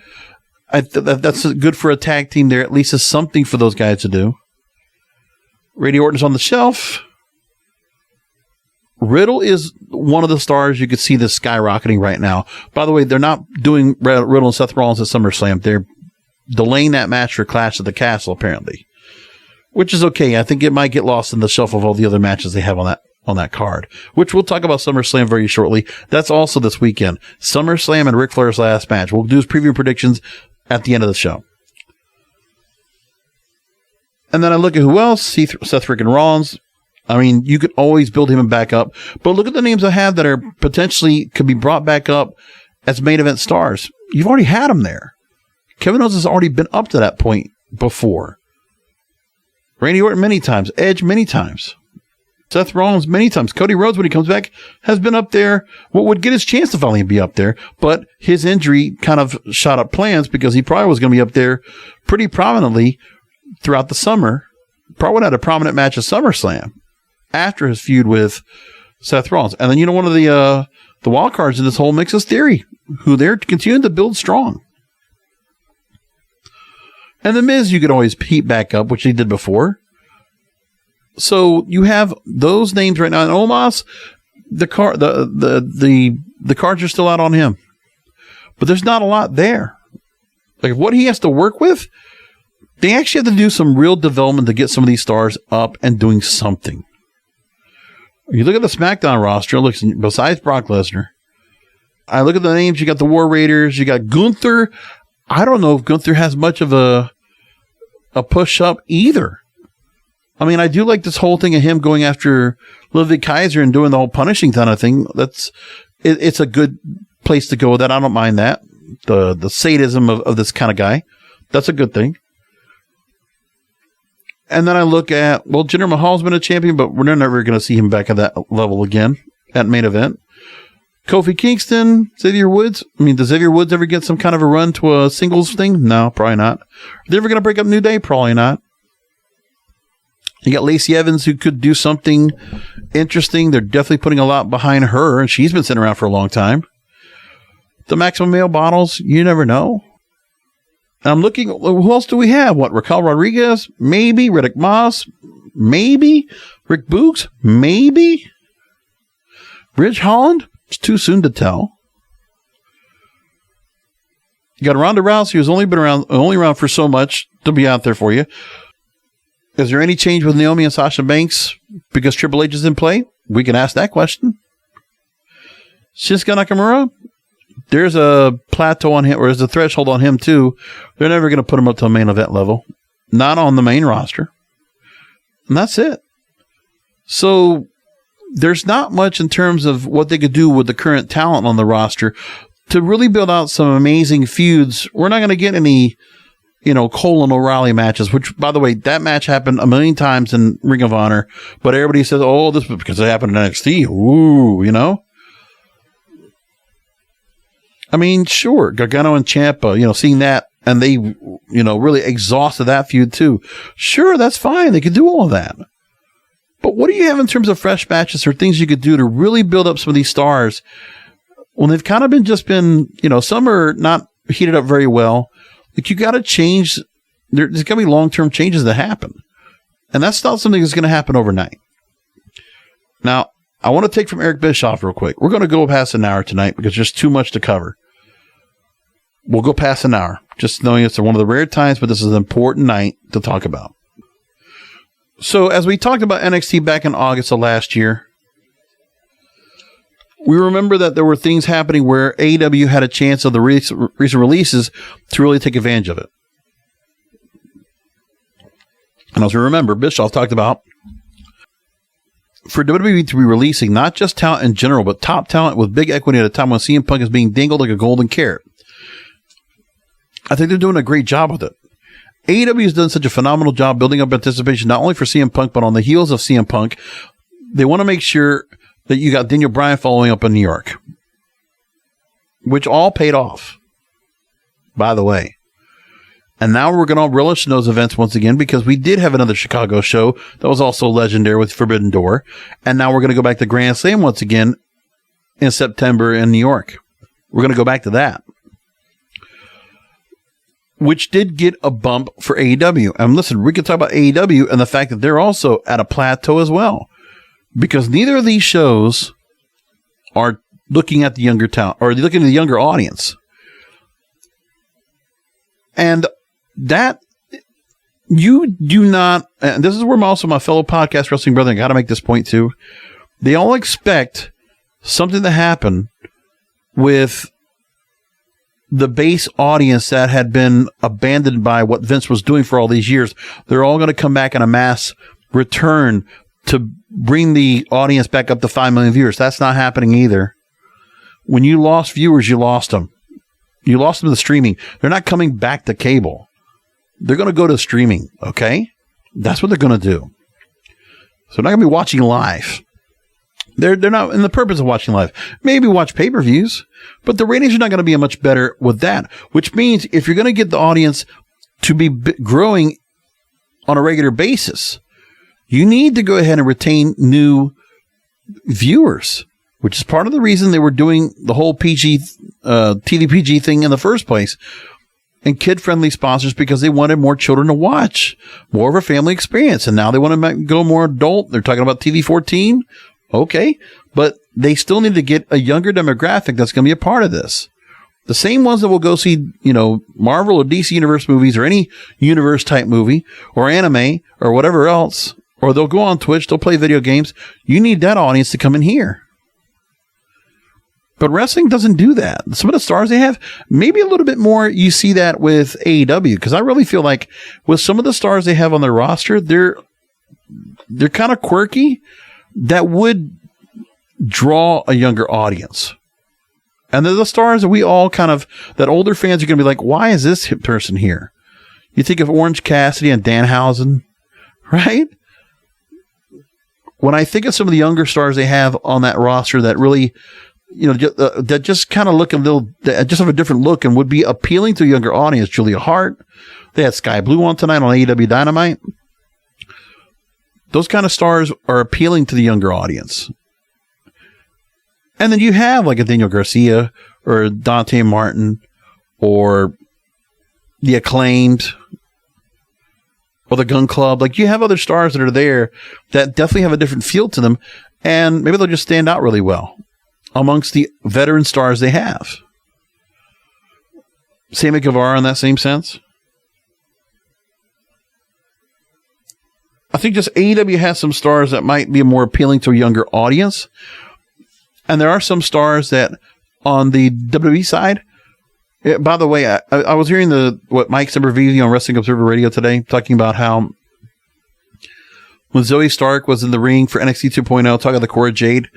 That's good for a tag team there. At least is something for those guys to do. Randy Orton's on the shelf. Riddle is one of the stars you could see this skyrocketing right now. By the way, they're not doing Riddle and Seth Rollins at SummerSlam. They're delaying that match for Clash at the Castle, apparently. Which is okay. I think it might get lost in the shelf of all the other matches they have on that card. Which we'll talk about SummerSlam very shortly. That's also this weekend. SummerSlam and Ric Flair's last match. We'll do his preview predictions at the end of the show. And then I look at who else. Seth freaking Rollins. I mean, you could always build him back up. But look at the names I have that are potentially could be brought back up as main event stars. You've already had them there. Kevin Owens has already been up to that point before. Randy Orton many times. Edge many times. Seth Rollins many times. Cody Rhodes, when he comes back, has been up there. What would get his chance to finally be up there? But his injury kind of shot up plans because he probably was going to be up there pretty prominently throughout the summer. Probably would have had a prominent match at SummerSlam after his feud with Seth Rollins. And then, one of the wild cards in this whole mix is Theory, who they're continuing to build strong. And The Miz, you could always heat back up, which he did before. So you have those names right now. And Omos, the cards are still out on him. But there's not a lot there. Like, what he has to work with, they actually have to do some real development to get some of these stars up and doing something. You look at the SmackDown roster, besides Brock Lesnar, I look at the names, you got the War Raiders, you got Gunther. I don't know if Gunther has much of a push up either. I mean, I do like this whole thing of him going after Ludwig Kaiser and doing the whole punishing kind of thing. It's a good place to go with that. I don't mind that. The sadism of this kind of guy. That's a good thing. And then I look at, Jinder Mahal's been a champion, but we're never going to see him back at that level again at main event. Kofi Kingston, Xavier Woods. I mean, does Xavier Woods ever get some kind of a run to a singles thing? No, probably not. Are they ever going to break up New Day? Probably not. You got Lacey Evans, who could do something interesting. They're definitely putting a lot behind her, and she's been sitting around for a long time. The Maximum Male Bottles, you never know. I'm looking, who else do we have? Raquel Rodriguez? Maybe. Riddick Moss? Maybe. Rick Boogs? Maybe. Ridge Holland? It's too soon to tell. You got Ronda Rousey, who's only around for so much to be out there for you. Is there any change with Naomi and Sasha Banks because Triple H is in play? We can ask that question. Shinsuke Nakamura? There's a plateau on him, or there's a threshold on him too. They're never going to put him up to a main event level. Not on the main roster. And that's it. So there's not much in terms of what they could do with the current talent on the roster to really build out some amazing feuds. We're not going to get any, Cole and O'Reilly matches, which, by the way, that match happened a million times in Ring of Honor, but everybody says, oh, this was because it happened in NXT. Ooh, I mean, sure, Gargano and Ciampa, seeing that, and they, really exhausted that feud too. Sure, that's fine. They could do all of that. But what do you have in terms of fresh matches or things you could do to really build up some of these stars when they've kind of been, some are not heated up very well. Like, you got to change. There's going to be long-term changes that happen. And that's not something that's going to happen overnight. Now, I want to take from Eric Bischoff real quick. We're going to go past an hour tonight because there's too much to cover. We'll go past an hour, just knowing it's one of the rare times, but this is an important night to talk about. So, as we talked about NXT back in August of last year, we remember that there were things happening where AEW had a chance of the recent releases to really take advantage of it. And as we remember, Bischoff talked about for WWE to be releasing not just talent in general, but top talent with big equity at a time when CM Punk is being dangled like a golden carrot. I think they're doing a great job with it. AEW has done such a phenomenal job building up anticipation, not only for CM Punk, but on the heels of CM Punk. They want to make sure that you got Daniel Bryan following up in New York, which all paid off, by the way. And now we're going to relish in those events once again because we did have another Chicago show that was also legendary with Forbidden Door. And now we're going to go back to Grand Slam once again in September in New York. We're going to go back to that, which did get a bump for AEW. And listen, we can talk about AEW and the fact that they're also at a plateau as well, because neither of these shows are looking at the younger talent or looking at the younger audience. And that you do not, and this is where also my fellow podcast wrestling brethren got to make this point too. They all expect something to happen with the base audience that had been abandoned by what Vince was doing for all these years. They're all going to come back in a mass return to bring the audience back up to 5 million viewers. That's not happening either. When you lost viewers, you lost them. You lost them to streaming. They're not coming back to cable. They're going to go to streaming, okay? That's what they're going to do. So they're not going to be watching live. They're not in the purpose of watching live. Maybe watch pay-per-views, but the ratings are not going to be much better with that, which means if you're going to get the audience to be growing on a regular basis, you need to go ahead and retain new viewers, which is part of the reason they were doing the whole TV PG thing in the first place, and kid-friendly sponsors because they wanted more children to watch, more of a family experience. And now they want to go more adult. They're talking about TV 14. Okay, but they still need to get a younger demographic that's going to be a part of this. The same ones that will go see, Marvel or DC Universe movies or any universe type movie or anime or whatever else, or they'll go on Twitch, they'll play video games. You need that audience to come in here. But wrestling doesn't do that. Some of the stars they have, maybe a little bit more, you see that with AEW, because I really feel like with some of the stars they have on their roster, they're kind of quirky. That would draw a younger audience. And they're the stars that we all that older fans are going to be like, why is this person here? You think of Orange Cassidy and Danhausen, right? When I think of some of the younger stars they have on that roster that really, that just kind of look that just have a different look and would be appealing to a younger audience. Julia Hart. They had Sky Blue on tonight on AEW Dynamite. Those kind of stars are appealing to the younger audience. And then you have like a Daniel Garcia or Dante Martin or the Acclaimed or the Gun Club. Like, you have other stars that are there that definitely have a different feel to them, and maybe they'll just stand out really well amongst the veteran stars they have. Sammy Guevara in that same sense. I think just AEW has some stars that might be more appealing to a younger audience. And there are some stars that on the WWE side. By the way, I was hearing what Mike Sempervive on Wrestling Observer Radio today, talking about how when Zoe Stark was in the ring for NXT 2.0, talking about the Cora Jade,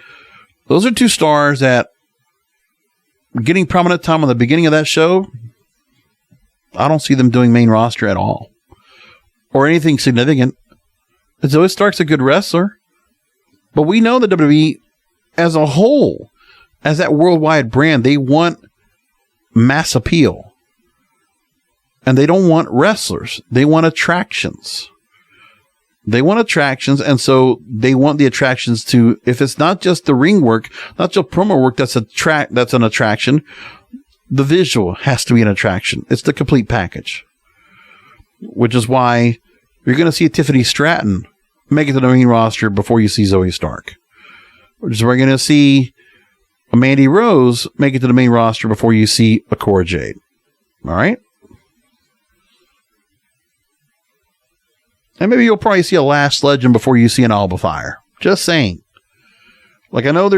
those are two stars that getting prominent time on the beginning of that show. I don't see them doing main roster at all or anything significant. Zoe Stark's a good wrestler, but we know the WWE as a whole, as that worldwide brand, they want mass appeal. And they don't want wrestlers. They want attractions. And so they want the attractions to, if it's not just the ring work, not just promo work, that's an attraction. The visual has to be an attraction. It's the complete package. Which is why you're going to see Tiffany Stratton make it to the main roster before you see Zoe Stark. Which is where you're going to see a Mandy Rose make it to the main roster before you see a Cora Jade. All right? And maybe you'll probably see a Lash Legend before you see an Alba Fire. Just saying. Like, I know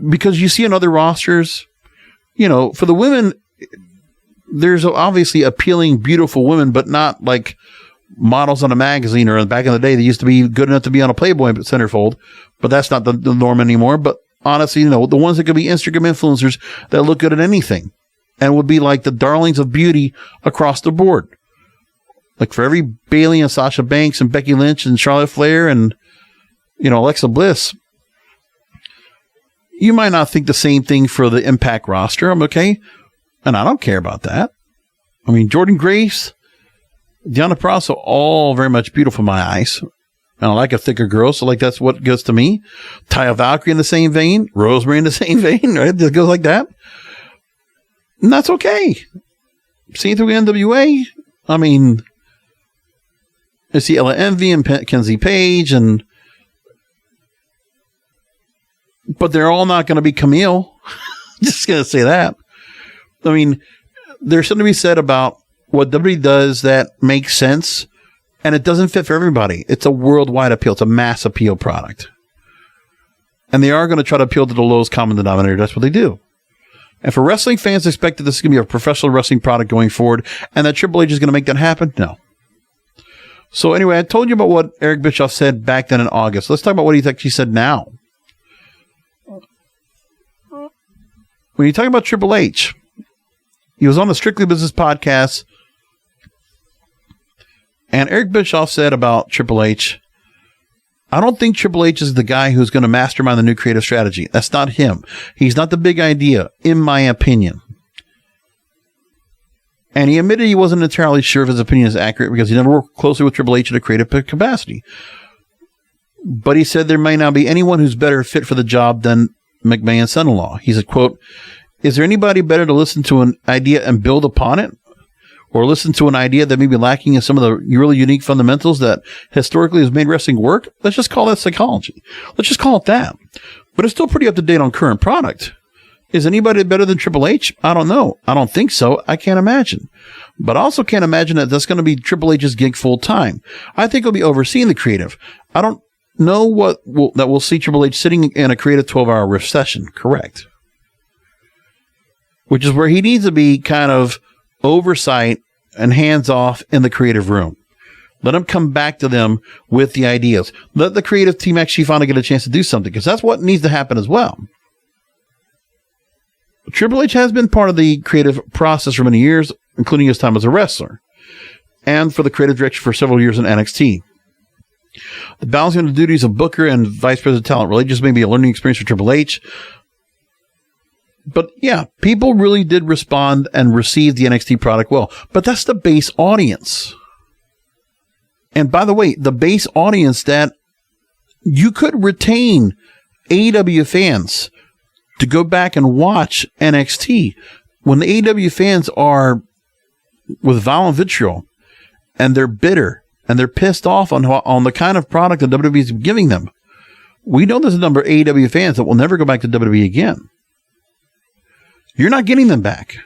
because you see in other rosters, for the women, there's obviously appealing, beautiful women, but not like models on a magazine, or back in the day, they used to be good enough to be on a Playboy centerfold, but that's not the norm anymore. But honestly, the ones that could be Instagram influencers that look good at anything and would be like the darlings of beauty across the board. Like, for every Bayley and Sasha Banks and Becky Lynch and Charlotte Flair and, Alexa Bliss, you might not think the same thing for the Impact roster. I'm okay. And I don't care about that. I mean, Jordan Grace, Deonna Purrazzo, all very much beautiful in my eyes. And I like a thicker girl, so that's what goes to me. Taya Valkyrie in the same vein. Rosemary in the same vein, right? It goes like that. And that's okay. Seeing through NWA, I mean, I see Ella Envy and Kenzie Page, but they're all not going to be Camille. Just going to say that. I mean, there's something to be said about what WWE does that makes sense, and it doesn't fit for everybody. It's a worldwide appeal. It's a mass appeal product. And they are going to try to appeal to the lowest common denominator. That's what they do. And for wrestling fans, expect that this is going to be a professional wrestling product going forward, and that Triple H is going to make that happen? No. So anyway, I told you about what Eric Bischoff said back then in August. Let's talk about what he actually said now. When you talk about Triple H, he was on the Strictly Business podcast, and Eric Bischoff said about Triple H, I don't think Triple H is the guy who's going to mastermind the new creative strategy. That's not him. He's not the big idea, in my opinion. And he admitted he wasn't entirely sure if his opinion is accurate because he never worked closely with Triple H in a creative capacity. But he said there may not be anyone who's better fit for the job than McMahon's son-in-law. He said, quote, is there anybody better to listen to an idea and build upon it? Or listen to an idea that may be lacking in some of the really unique fundamentals that historically has made wrestling work? Let's just call that psychology. Let's just call it that. But it's still pretty up to date on current product. Is anybody better than Triple H? I don't know. I don't think so. I can't imagine. But I also can't imagine that that's going to be Triple H's gig full time. I think he'll be overseeing the creative. I don't know that we'll see Triple H sitting in a creative 12-hour riff session. Correct. Which is where he needs to be kind of oversight and hands off in the creative room. Let him come back to them with the ideas. Let the creative team actually finally get a chance to do something, because that's what needs to happen as well. Triple H has been part of the creative process for many years, including his time as a wrestler, and for the creative direction for several years in NXT. The balancing of the duties of Booker and Vice President of Talent really just may be a learning experience for Triple H. But yeah, people really did respond and receive the NXT product well. But that's the base audience. And by the way, the base audience that you could retain AEW fans to go back and watch NXT when the AEW fans are with violent vitriol and they're bitter and they're pissed off on the kind of product that WWE is giving them. We know there's a number of AEW fans that will never go back to WWE again. You're not getting them back.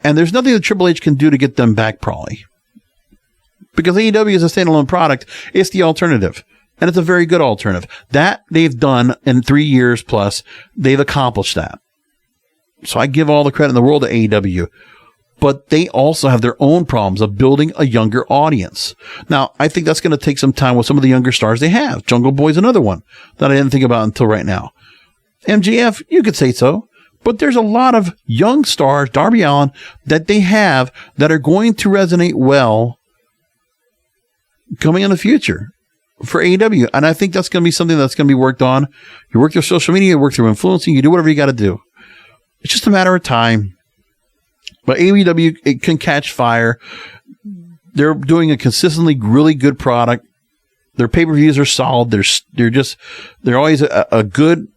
And there's nothing that Triple H can do to get them back, probably. Because AEW is a standalone product. It's the alternative. And it's a very good alternative. That they've done in 3 years plus. They've accomplished that. So I give all the credit in the world to AEW. But they also have their own problems of building a younger audience. Now, I think that's going to take some time with some of the younger stars they have. Jungle Boy's another one that I didn't think about until right now. MJF, you could say so. But there's a lot of young stars, Darby Allin, that they have that are going to resonate well coming in the future for AEW. And I think that's going to be something that's going to be worked on. You work through social media, you work through influencing, you do whatever you got to do. It's just a matter of time. But AEW, it can catch fire. They're doing a consistently really good product. Their pay-per-views are solid. They're always a good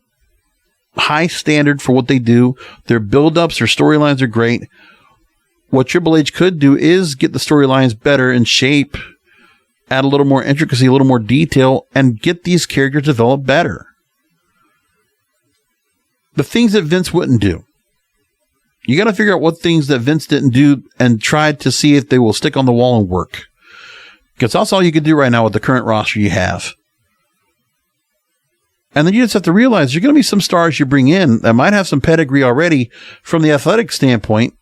high standard for what they do. Their build-ups, their storylines are great. What Triple H could do is get the storylines better in shape, add a little more intricacy, a little more detail, and get these characters developed better. The things that Vince wouldn't do. You got to figure out what things that Vince didn't do and try to see if they will stick on the wall and work. Because that's all you can do right now with the current roster you have. And then you just have to realize there's going to be some stars you bring in that might have some pedigree already from the athletic standpoint.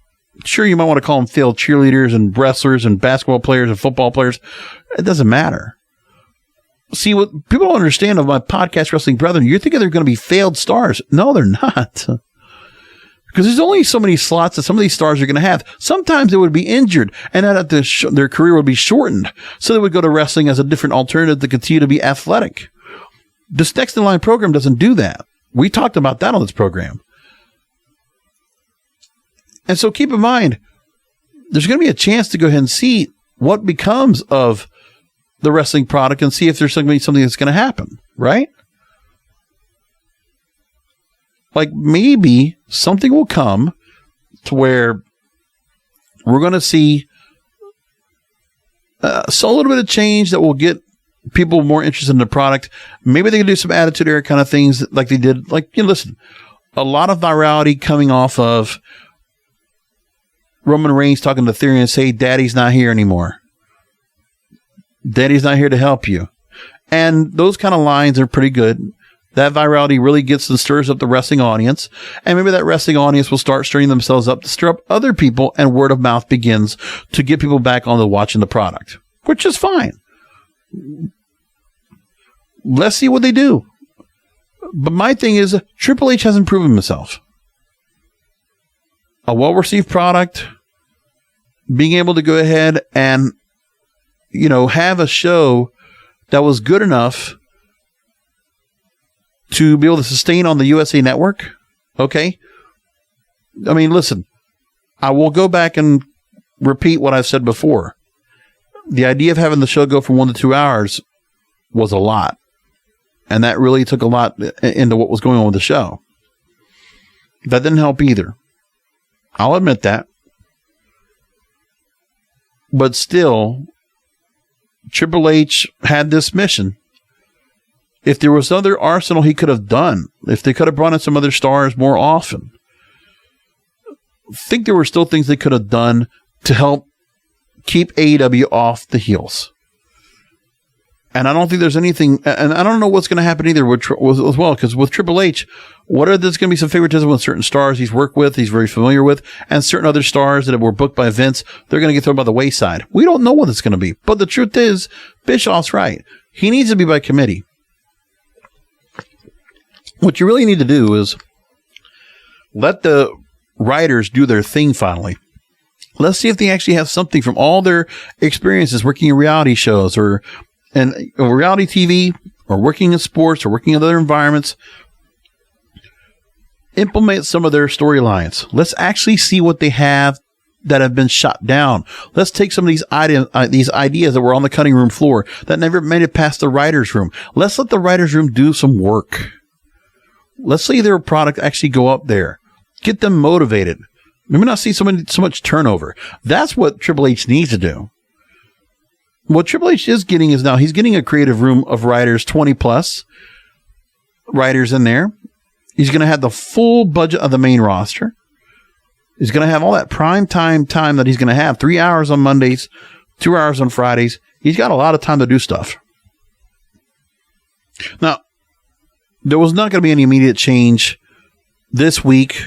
Sure, you might want to call them failed cheerleaders and wrestlers and basketball players and football players. It doesn't matter. See, what people don't understand of my podcast wrestling brethren, you're thinking they're going to be failed stars. No, they're not. Because there's only so many slots that some of these stars are going to have. Sometimes they would be injured and their career would be shortened. So they would go to wrestling as a different alternative to continue to be athletic. This Next in Line program doesn't do that. We talked about that on this program. And so keep in mind, there's going to be a chance to go ahead and see what becomes of the wrestling product and see if there's going to be something that's going to happen, right? Like maybe something will come to where we're going to see a little bit of change that will get people more interested in the product. Maybe they can do some attitude era kind of things like they did. Like, listen, a lot of virality coming off of Roman Reigns talking to Theory and say, Daddy's not here anymore. Daddy's not here to help you. And those kind of lines are pretty good. That virality really gets and stirs up the wrestling audience. And maybe that wrestling audience will start stirring themselves up to stir up other people, and word of mouth begins to get people back on to watching the product, which is fine. Let's see what they do. But my thing is, Triple H hasn't proven himself. A well-received product, being able to go ahead and, have a show that was good enough to be able to sustain on the USA Network. Okay. I mean, listen, I will go back and repeat what I've said before. The idea of having the show go from 1 to 2 hours was a lot. And that really took a lot into what was going on with the show. That didn't help either. I'll admit that. But still, Triple H had this mission. If there was other arsenal he could have done, if they could have brought in some other stars more often, I think there were still things they could have done to help keep AEW off the heels. And I don't think there's anything, and I don't know what's going to happen either with as well, because with Triple H, there's going to be some favoritism with certain stars he's worked with, he's very familiar with, and certain other stars that were booked by Vince, they're going to get thrown by the wayside. We don't know what it's going to be. But the truth is, Bischoff's right. He needs to be by committee. What you really need to do is let the writers do their thing finally. Let's see if they actually have something from all their experiences working in reality shows or reality TV or working in sports or working in other environments. Implement some of their storylines. Let's actually see what they have that have been shot down. Let's take some of these ideas that were on the cutting room floor that never made it past the writer's room. Let's let the writer's room do some work. Let's see their product actually go up there. Get them motivated. Maybe not see so much turnover. That's what Triple H needs to do. what Triple H is getting is now he's getting a creative room of writers, 20 plus writers in there. He's going to have the full budget of the main roster. He's going to have all that prime time that he's going to have. 3 hours on Mondays, 2 hours on Fridays. He's got a lot of time to do stuff. Now, there was not going to be any immediate change this week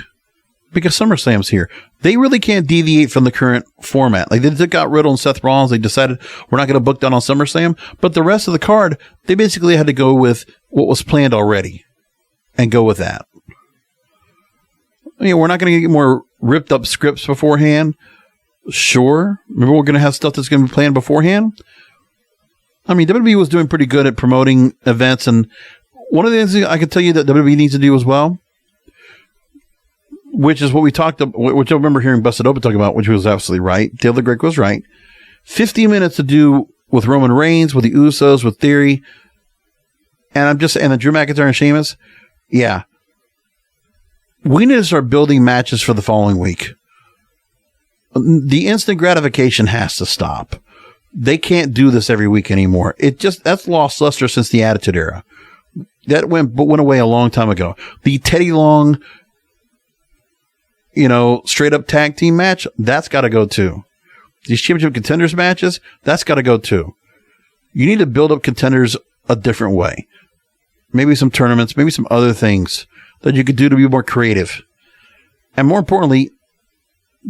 because SummerSlam's here. They really can't deviate from the current format. Like, they took out Riddle and Seth Rollins. They decided we're not going to book that on SummerSlam. But the rest of the card, they basically had to go with what was planned already and go with that. I mean, we're not going to get more ripped up scripts beforehand. Sure. Maybe we're going to have stuff that's going to be planned beforehand. I mean, WWE was doing pretty good at promoting events. And one of the things I can tell you that WWE needs to do as well, which is what we talked about, which I remember hearing Busted Open talking about, which was absolutely right. Dale the Great was right. 50 minutes to do with Roman Reigns, with the Usos, with Theory, and the Drew McIntyre and Sheamus. Yeah. We need to start building matches for the following week. The instant gratification has to stop. They can't do this every week anymore. That's lost luster since the Attitude Era. That went away a long time ago. The Teddy Long, straight up tag team match, that's got to go too. These championship contenders matches, that's got to go too. You need to build up contenders a different way. Maybe some tournaments, maybe some other things that you could do to be more creative. And more importantly,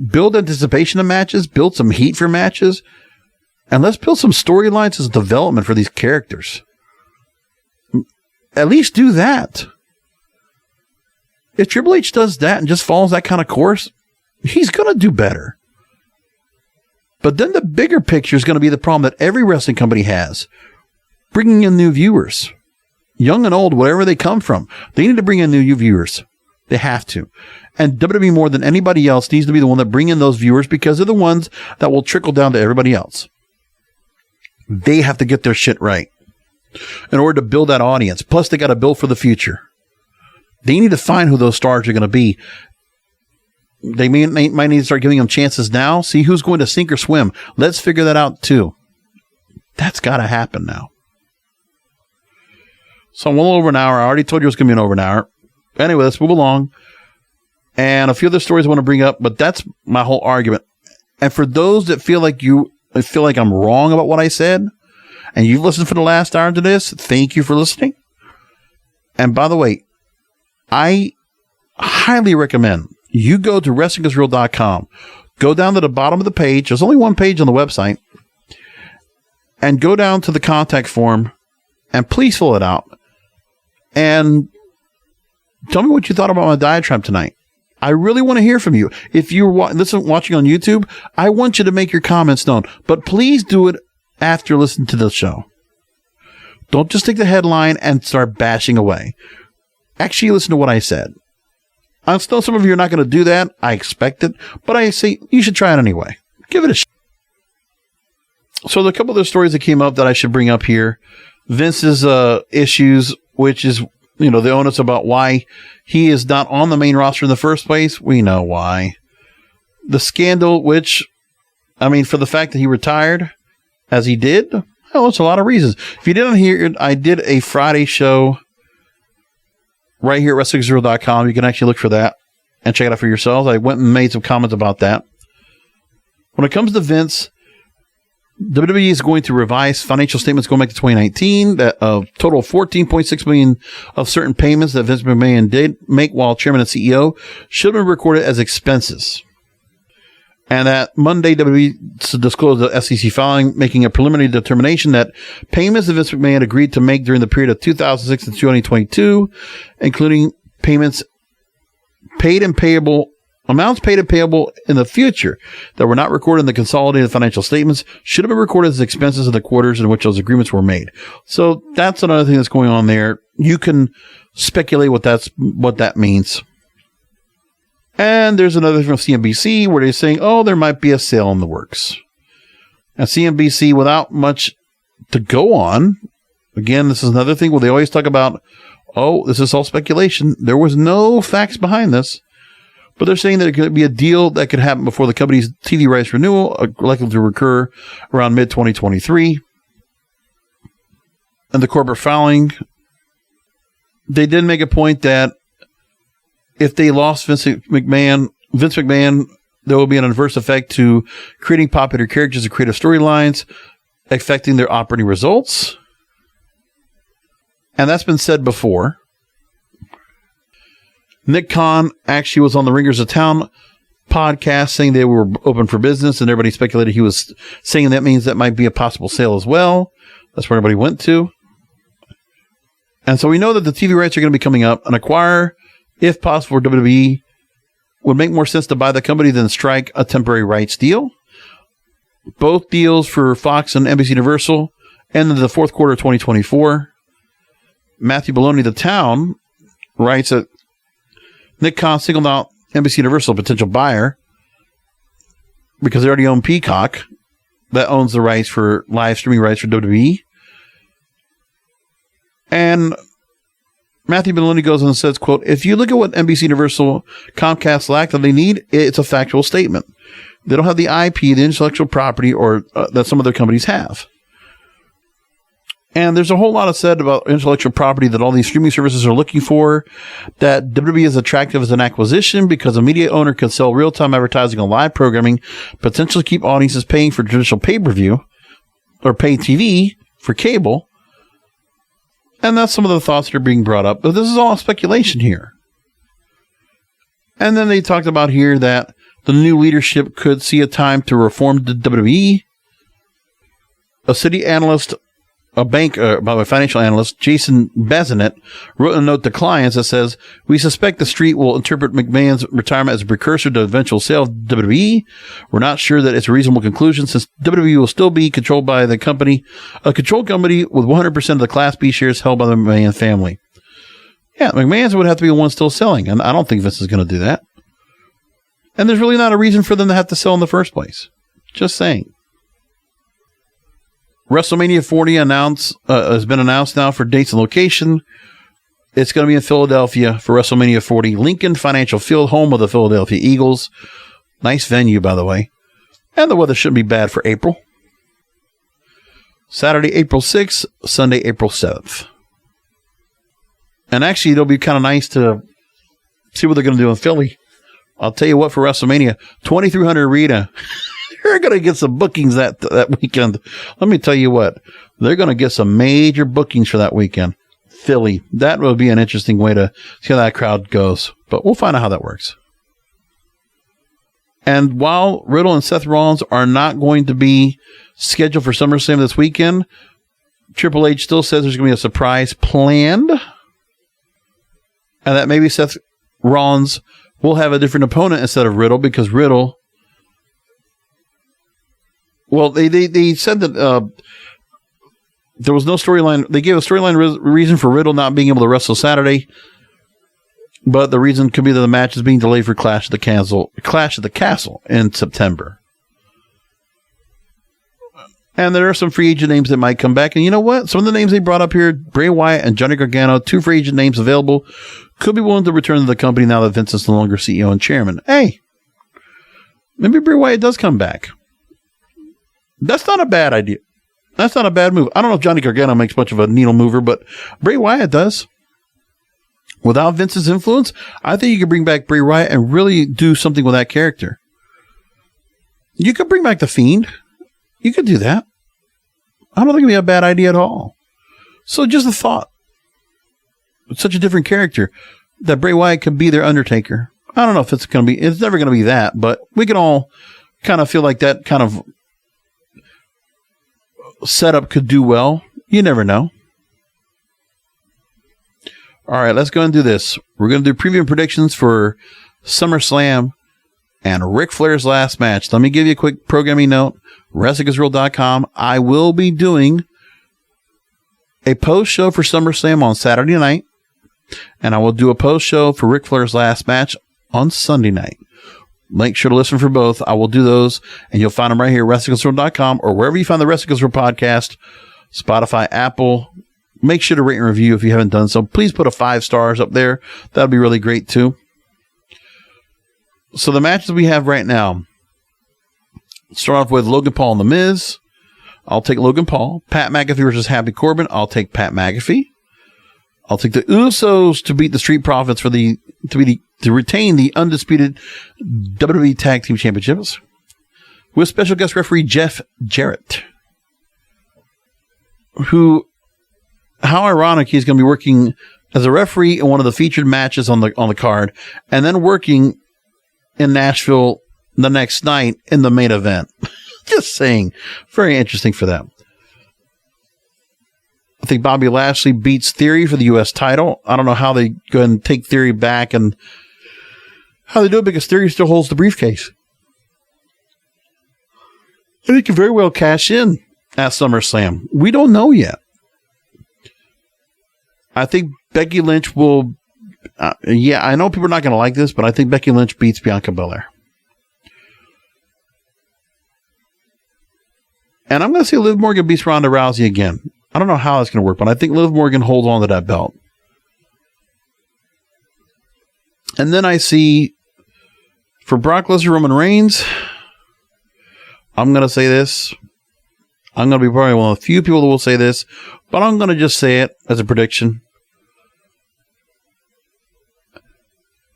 build anticipation of matches, build some heat for matches, and let's build some storylines as development for these characters. At least do that. If Triple H does that and just follows that kind of course, he's going to do better. But then the bigger picture is going to be the problem that every wrestling company has. Bringing in new viewers. Young and old, wherever they come from. They need to bring in new viewers. They have to. And WWE more than anybody else needs to be the one that bring in those viewers because they're the ones that will trickle down to everybody else. They have to get their shit right in order to build that audience. Plus, they got to build for the future. They need to find who those stars are going to be. They might need to start giving them chances now. See who's going to sink or swim. Let's figure that out too. That's got to happen now. So I'm well over an hour. I already told you it was going to be over an hour. Anyway, let's move along. And a few other stories I want to bring up, but that's my whole argument. And for those that feel like I'm wrong about what I said, and you've listened for the last hour to this, thank you for listening. And by the way, I highly recommend you go to WrestlingIsReal.com. Go down to the bottom of the page. There's only one page on the website. And go down to the contact form and please fill it out. And tell me what you thought about my diatribe tonight. I really want to hear from you. If you're watching on YouTube, I want you to make your comments known. But please do it after listening to the show. Don't just take the headline and start bashing away. Actually listen to what I said. I know some of you are not going to do that. I expect it. But I say you should try it anyway. Give it a shot. So there are a couple other stories that came up that I should bring up here. Vince's issues, which is, the onus about why he is not on the main roster in the first place. We know why. The scandal, which, for the fact that he retired as he did, well, it's a lot of reasons. If you didn't hear it, I did a Friday show right here at WrestlingZero.com. You can actually look for that and check it out for yourselves. I went and made some comments about that. When it comes to Vince, WWE is going to revise financial statements going back to 2019. That a total of $14.6 million of certain payments that Vince McMahon did make while chairman and CEO should have been recorded as expenses. And that Monday, WWE disclosed the SEC filing, making a preliminary determination that payments that Vince McMahon agreed to make during the period of 2006 to 2022, including payments paid and payable, amounts paid and payable in the future that were not recorded in the consolidated financial statements, should have been recorded as expenses in the quarters in which those agreements were made. So that's another thing that's going on there. You can speculate what that means. And there's another thing from CNBC where they're saying, there might be a sale in the works. And CNBC, without much to go on, again, this is another thing where they always talk about, this is all speculation. There was no facts behind this. But they're saying that it could be a deal that could happen before the company's TV rights renewal, likely to occur around mid-2023. And the corporate filing, they did make a point that if they lost Vince McMahon, there will be an adverse effect to creating popular characters and creative storylines, affecting their operating results. And that's been said before. Nick Khan actually was on the Ringers of Town podcast saying they were open for business, and everybody speculated he was saying that means that might be a possible sale as well. That's where everybody went to. And so we know that the TV rights are going to be coming up. An acquire, if possible, for WWE would make more sense to buy the company than strike a temporary rights deal. Both deals for Fox and NBC Universal end in the fourth quarter of 2024. Matthew Baloney, the Town, writes that Nick Khan singled out NBC Universal, a potential buyer, because they already own Peacock, that owns the rights for live streaming rights for WWE. And Matthew Baloney goes on and says, quote, if you look at what NBC Universal Comcast lack that they need, it's a factual statement. They don't have the IP, the intellectual property, or that some other companies have. And there's a whole lot of said about intellectual property that all these streaming services are looking for, that WWE is attractive as an acquisition because a media owner can sell real-time advertising on live programming, potentially keep audiences paying for traditional pay-per-view or pay TV for cable. And that's some of the thoughts that are being brought up. But this is all speculation here. And then they talked about here that the new leadership could see a time to reform the WWE. A city analyst, financial analyst, Jason Bazinet, wrote a note to clients that says, we suspect the street will interpret McMahon's retirement as a precursor to the eventual sale of WWE. We're not sure that it's a reasonable conclusion since WWE will still be controlled by the company, a controlled company with 100% of the Class B shares held by the McMahon family. Yeah, McMahon's would have to be the one still selling, and I don't think Vince is going to do that. And there's really not a reason for them to have to sell in the first place. Just saying. WrestleMania 40 has been announced now for dates and location. It's going to be in Philadelphia for WrestleMania 40. Lincoln Financial Field, home of the Philadelphia Eagles. Nice venue, by the way. And the weather shouldn't be bad for April. Saturday, April 6th. Sunday, April 7th. And actually, it'll be kind of nice to see what they're going to do in Philly. I'll tell you what, for WrestleMania, 2300 Arena. They're going to get some bookings that weekend. Let me tell you what, they're going to get some major bookings for that weekend. Philly. That will be an interesting way to see how that crowd goes. But we'll find out how that works. And while Riddle and Seth Rollins are not going to be scheduled for SummerSlam this weekend, Triple H still says there's going to be a surprise planned. And that maybe Seth Rollins will have a different opponent instead of Riddle, because Riddle... Well, they said that there was no storyline. They gave a storyline reason for Riddle not being able to wrestle Saturday, but the reason could be that the match is being delayed for Clash at the Castle in September. And there are some free agent names that might come back. And you know what? Some of the names they brought up here, Bray Wyatt and Johnny Gargano, 2 free agent names available, could be willing to return to the company now that Vince is no longer CEO and chairman. Hey, maybe Bray Wyatt does come back. That's not a bad idea. That's not a bad move. I don't know if Johnny Gargano makes much of a needle mover, but Bray Wyatt does. Without Vince's influence, I think you could bring back Bray Wyatt and really do something with that character. You could bring back The Fiend. You could do that. I don't think it'd be a bad idea at all. So just a thought. It's such a different character that Bray Wyatt could be their Undertaker. I don't know if it's never going to be that, but we can all kind of feel like that kind of setup could do well. You never know. All right, let's go and do this. We're going to do preview predictions for SummerSlam and Ric Flair's last match. Let me give you a quick programming note. WrestlingIsReal.com. I will be doing a post show for SummerSlam on Saturday night, and I will do a post show for Ric Flair's last match on Sunday night. Make sure to listen for both. I will do those, and you'll find them right here, WrestlingIsReal.com, or wherever you find the Wrestling Is Real podcast, Spotify, Apple. Make sure to rate and review if you haven't done so. Please put a 5 stars up there. That would be really great, too. So the matches we have right now start off with Logan Paul and The Miz. I'll take Logan Paul. Pat McAfee versus Happy Corbin. I'll take Pat McAfee. I'll take the Usos to beat the Street Profits to retain the undisputed WWE Tag Team Championships with special guest referee Jeff Jarrett, who, how ironic, he's going to be working as a referee in one of the featured matches on the card, and then working in Nashville the next night in the main event. Just saying. Very interesting for them. I think Bobby Lashley beats Theory for the U.S. title. I don't know how they go ahead and take Theory back and how they do it, because Theory still holds the briefcase. And he can very well cash in at SummerSlam. We don't know yet. I think Becky Lynch will... I know people are not going to like this, but I think Becky Lynch beats Bianca Belair. And I'm going to see Liv Morgan beats Ronda Rousey again. I don't know how it's going to work, but I think Liv Morgan holds on to that belt. And then I see, for Brock Lesnar, Roman Reigns, I'm going to say this. I'm going to be probably one of the few people that will say this, but I'm going to just say it as a prediction.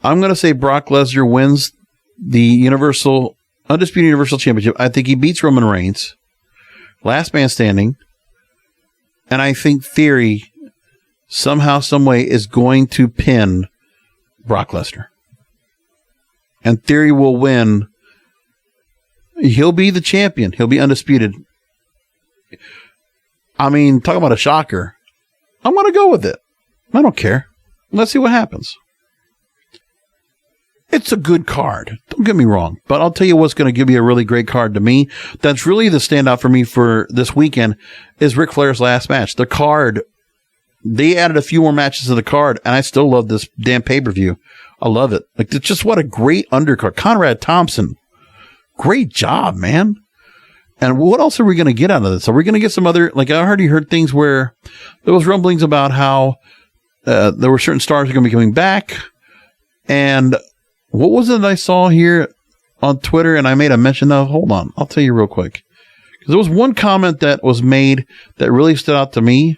I'm going to say Brock Lesnar wins the Undisputed Universal Championship. I think he beats Roman Reigns. Last man standing. And I think Theory, somehow, someway, is going to pin Brock Lesnar. And Theory will win. He'll be the champion. He'll be undisputed. I mean, talk about a shocker. I'm going to go with it. I don't care. Let's see what happens. It's a good card. Don't get me wrong. But I'll tell you what's going to give you a really great card to me. That's really the standout for me for this weekend is Ric Flair's last match. The card, they added a few more matches to the card, and I still love this damn pay-per-view. I love it. Like, it's just what a great undercard. Conrad Thompson. Great job, man. And what else are we going to get out of this? Are we going to get some other, like I already heard things where there was rumblings about how there were certain stars who are going to be coming back. And what was it I saw here on Twitter? And I made a mention of, hold on, I'll tell you real quick. Because there was one comment that was made that really stood out to me.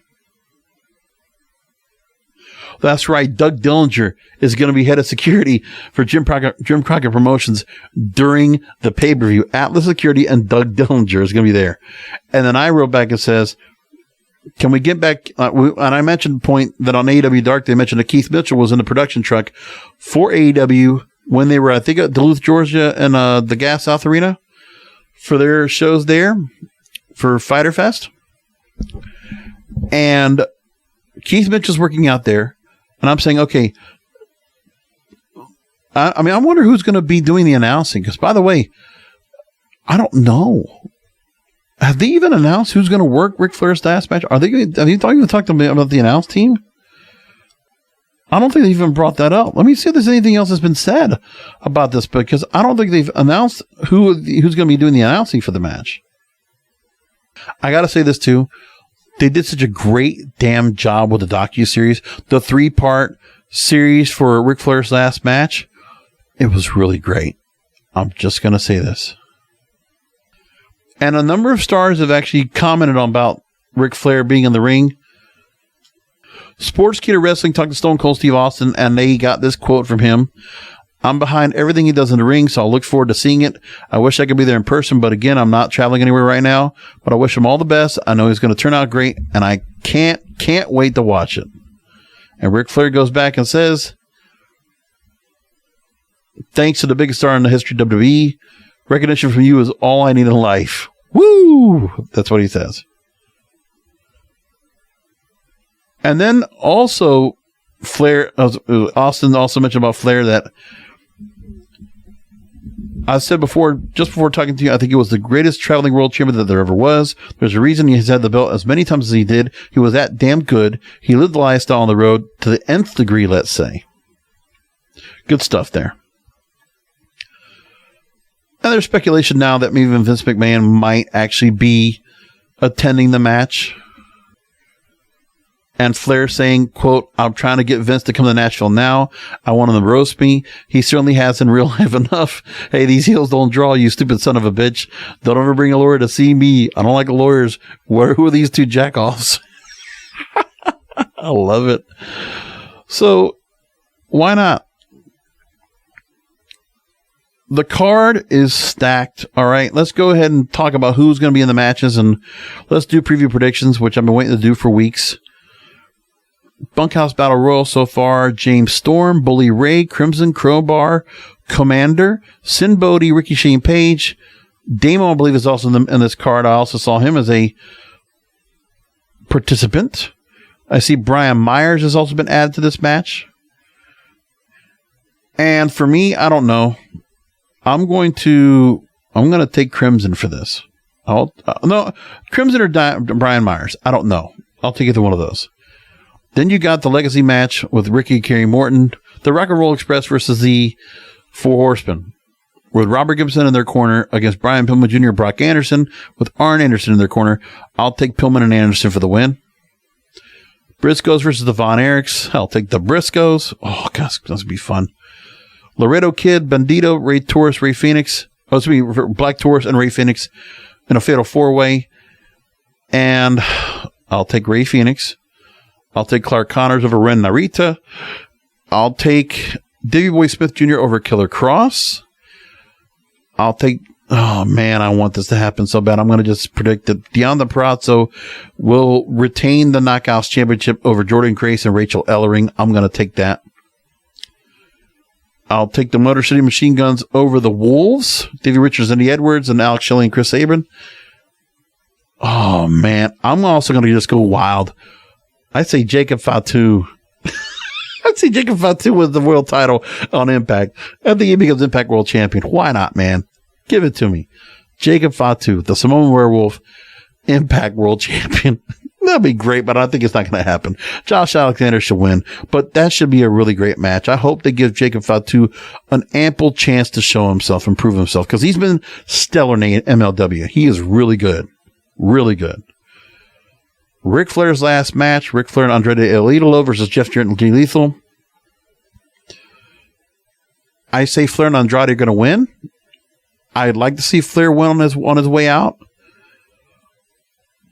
That's right. Doug Dillinger is going to be head of security for Jim Crockett Promotions during the pay-per-view. Atlas Security and Doug Dillinger is going to be there. And then I wrote back and says, can we get back? And I mentioned the point that on AEW Dark, they mentioned that Keith Mitchell was in the production truck for AEW when they were, I think, at Duluth, Georgia, and the Gas South Arena for their shows there for Fyter Fest. And Keith Mitchell's working out there. And I'm saying, okay, I wonder who's going to be doing the announcing. Because, by the way, I don't know. Have they even announced who's going to work Ric Flair's last match? Have you even talked to me about the announce team? I don't think they even brought that up. Let me see if there's anything else that's been said about this, because I don't think they've announced who's going to be doing the announcing for the match. I got to say this too. They did such a great damn job with the docuseries. The 3-part series for Ric Flair's last match. It was really great. I'm just going to say this. And a number of stars have actually commented on about Ric Flair being in the ring. Sportskeeda Wrestling talked to Stone Cold Steve Austin, and they got this quote from him. I'm behind everything he does in the ring, so I'll look forward to seeing it. I wish I could be there in person, but again, I'm not traveling anywhere right now. But I wish him all the best. I know he's going to turn out great, and I can't wait to watch it. And Ric Flair goes back and says, thanks to the biggest star in the history of WWE, recognition from you is all I need in life. Woo! That's what he says. And then also, Austin also mentioned about Flair that I said before, just before talking to you, I think he was the greatest traveling world champion that there ever was. There's a reason he's had the belt as many times as he did. He was that damn good. He lived the lifestyle on the road to the nth degree, let's say. Good stuff there. And there's speculation now that maybe Vince McMahon might actually be attending the match. And Flair saying, quote, I'm trying to get Vince to come to Nashville now. I want him to roast me. He certainly has in real life enough. Hey, these heels don't draw, you stupid son of a bitch. Don't ever bring a lawyer to see me. I don't like lawyers. Who are these two jackoffs? I love it. So why not? The card is stacked. All right, let's go ahead and talk about who's going to be in the matches, and let's do preview predictions, which I've been waiting to do for weeks. Bunkhouse Battle Royal so far: James Storm, Bully Ray, Crimson, Crowbar, Commander, Sin Bodhi, Ricky Shane Page. Damo, I believe, is also in this card. I also saw him as a participant. I see Brian Myers has also been added to this match. And for me, I don't know. I'm going to take Crimson for this. No, Crimson or Brian Myers. I don't know. I'll take either one of those. Then you got the legacy match with Ricky, Kerry Morton, the Rock and Roll Express versus the Four Horsemen, with Robert Gibson in their corner against Brian Pillman Jr. and Brock Anderson, with Arn Anderson in their corner. I'll take Pillman and Anderson for the win. Briscoes versus the Von Erichs. I'll take the Briscoes. Oh, gosh, that's going to be fun. Laredo Kid, Bandito, Ray Torres, Ray Phoenix. Oh, it's going to be Black Taurus and Ray Phoenix in a fatal four-way. And I'll take Ray Phoenix. I'll take Clark Connors over Ren Narita. I'll take Davey Boy Smith Jr. over Killer Cross. I'll take... Oh, man, I want this to happen so bad. I'm going to just predict that Deonna Purrazzo will retain the Knockouts Championship over Jordan Grace and Rachel Ellering. I'm going to take that. I'll take the Motor City Machine Guns over the Wolves. Davey Richards, Eddie Edwards, and Alex Shelley and Chris Sabin. Oh, man. I'm also going to just go wild. I'd say Jacob Fatu. I'd say Jacob Fatu with the world title on Impact. I think he becomes Impact World Champion. Why not, man? Give it to me. Jacob Fatu, the Samoan Werewolf, Impact World Champion. That'd be great, but I think it's not going to happen. Josh Alexander should win, but that should be a really great match. I hope they give Jacob Fatu an ample chance to show himself and prove himself, because he's been stellar in MLW. He is really good. Really good. Ric Flair's last match, Ric Flair and Andrade El Idolo versus Jeff Jarrett and Jay Lethal. I say Flair and Andrade are going to win. I'd like to see Flair win on his way out.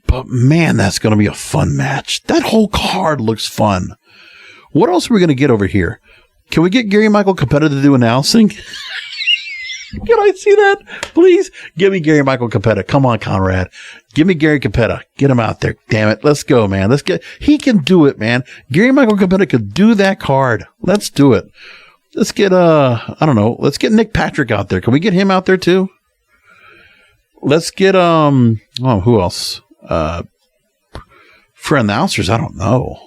But man, that's going to be a fun match. That whole card looks fun. What else are we going to get over here? Can we get Gary Michael Capetta to do announcing? Can I see that? Please give me Gary Michael Capetta. Come on, Conrad. Give me Gary Capetta. Get him out there. Damn it. Let's go, man. He can do it, man. Gary Michael Capetta could do that card. Let's do it. Let's get, let's get Nick Patrick out there. Can we get him out there too? Let's get, who else? For announcers, I don't know.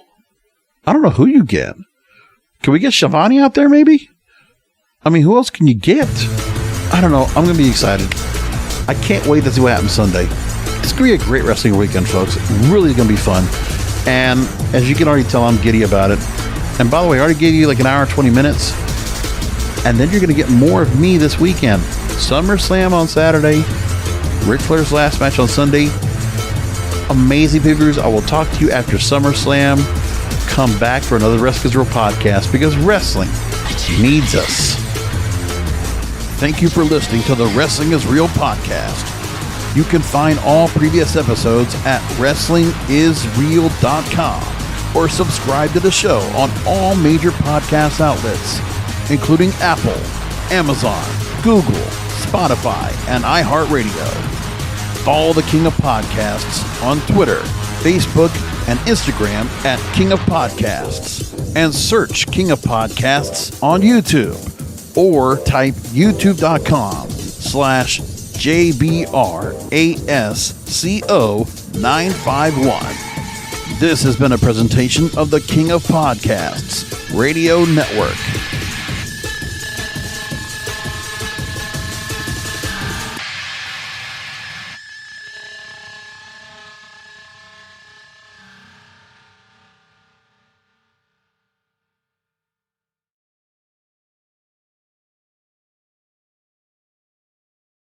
I don't know who you get. Can we get Shivani out there maybe? I mean, who else can you get? I don't know. I'm going to be excited. I can't wait to see what happens Sunday. It's going to be a great wrestling weekend, folks. Really going to be fun. And as you can already tell, I'm giddy about it. And by the way, I already gave you like an hour, 20 minutes. And then you're going to get more of me this weekend. SummerSlam on Saturday. Ric Flair's last match on Sunday. Amazing pay-per-views. I will talk to you after SummerSlam. Come back for another Wrestling's Real podcast, because wrestling needs us. Thank you for listening to the Wrestling is Real podcast. You can find all previous episodes at wrestlingisreal.com or subscribe to the show on all major podcast outlets, including Apple, Amazon, Google, Spotify, and iHeartRadio. Follow the King of Podcasts on Twitter, Facebook, and Instagram at King of Podcasts, and search King of Podcasts on YouTube, or type youtube.com/JBRASCO951. This has been a presentation of the King of Podcasts Radio Network.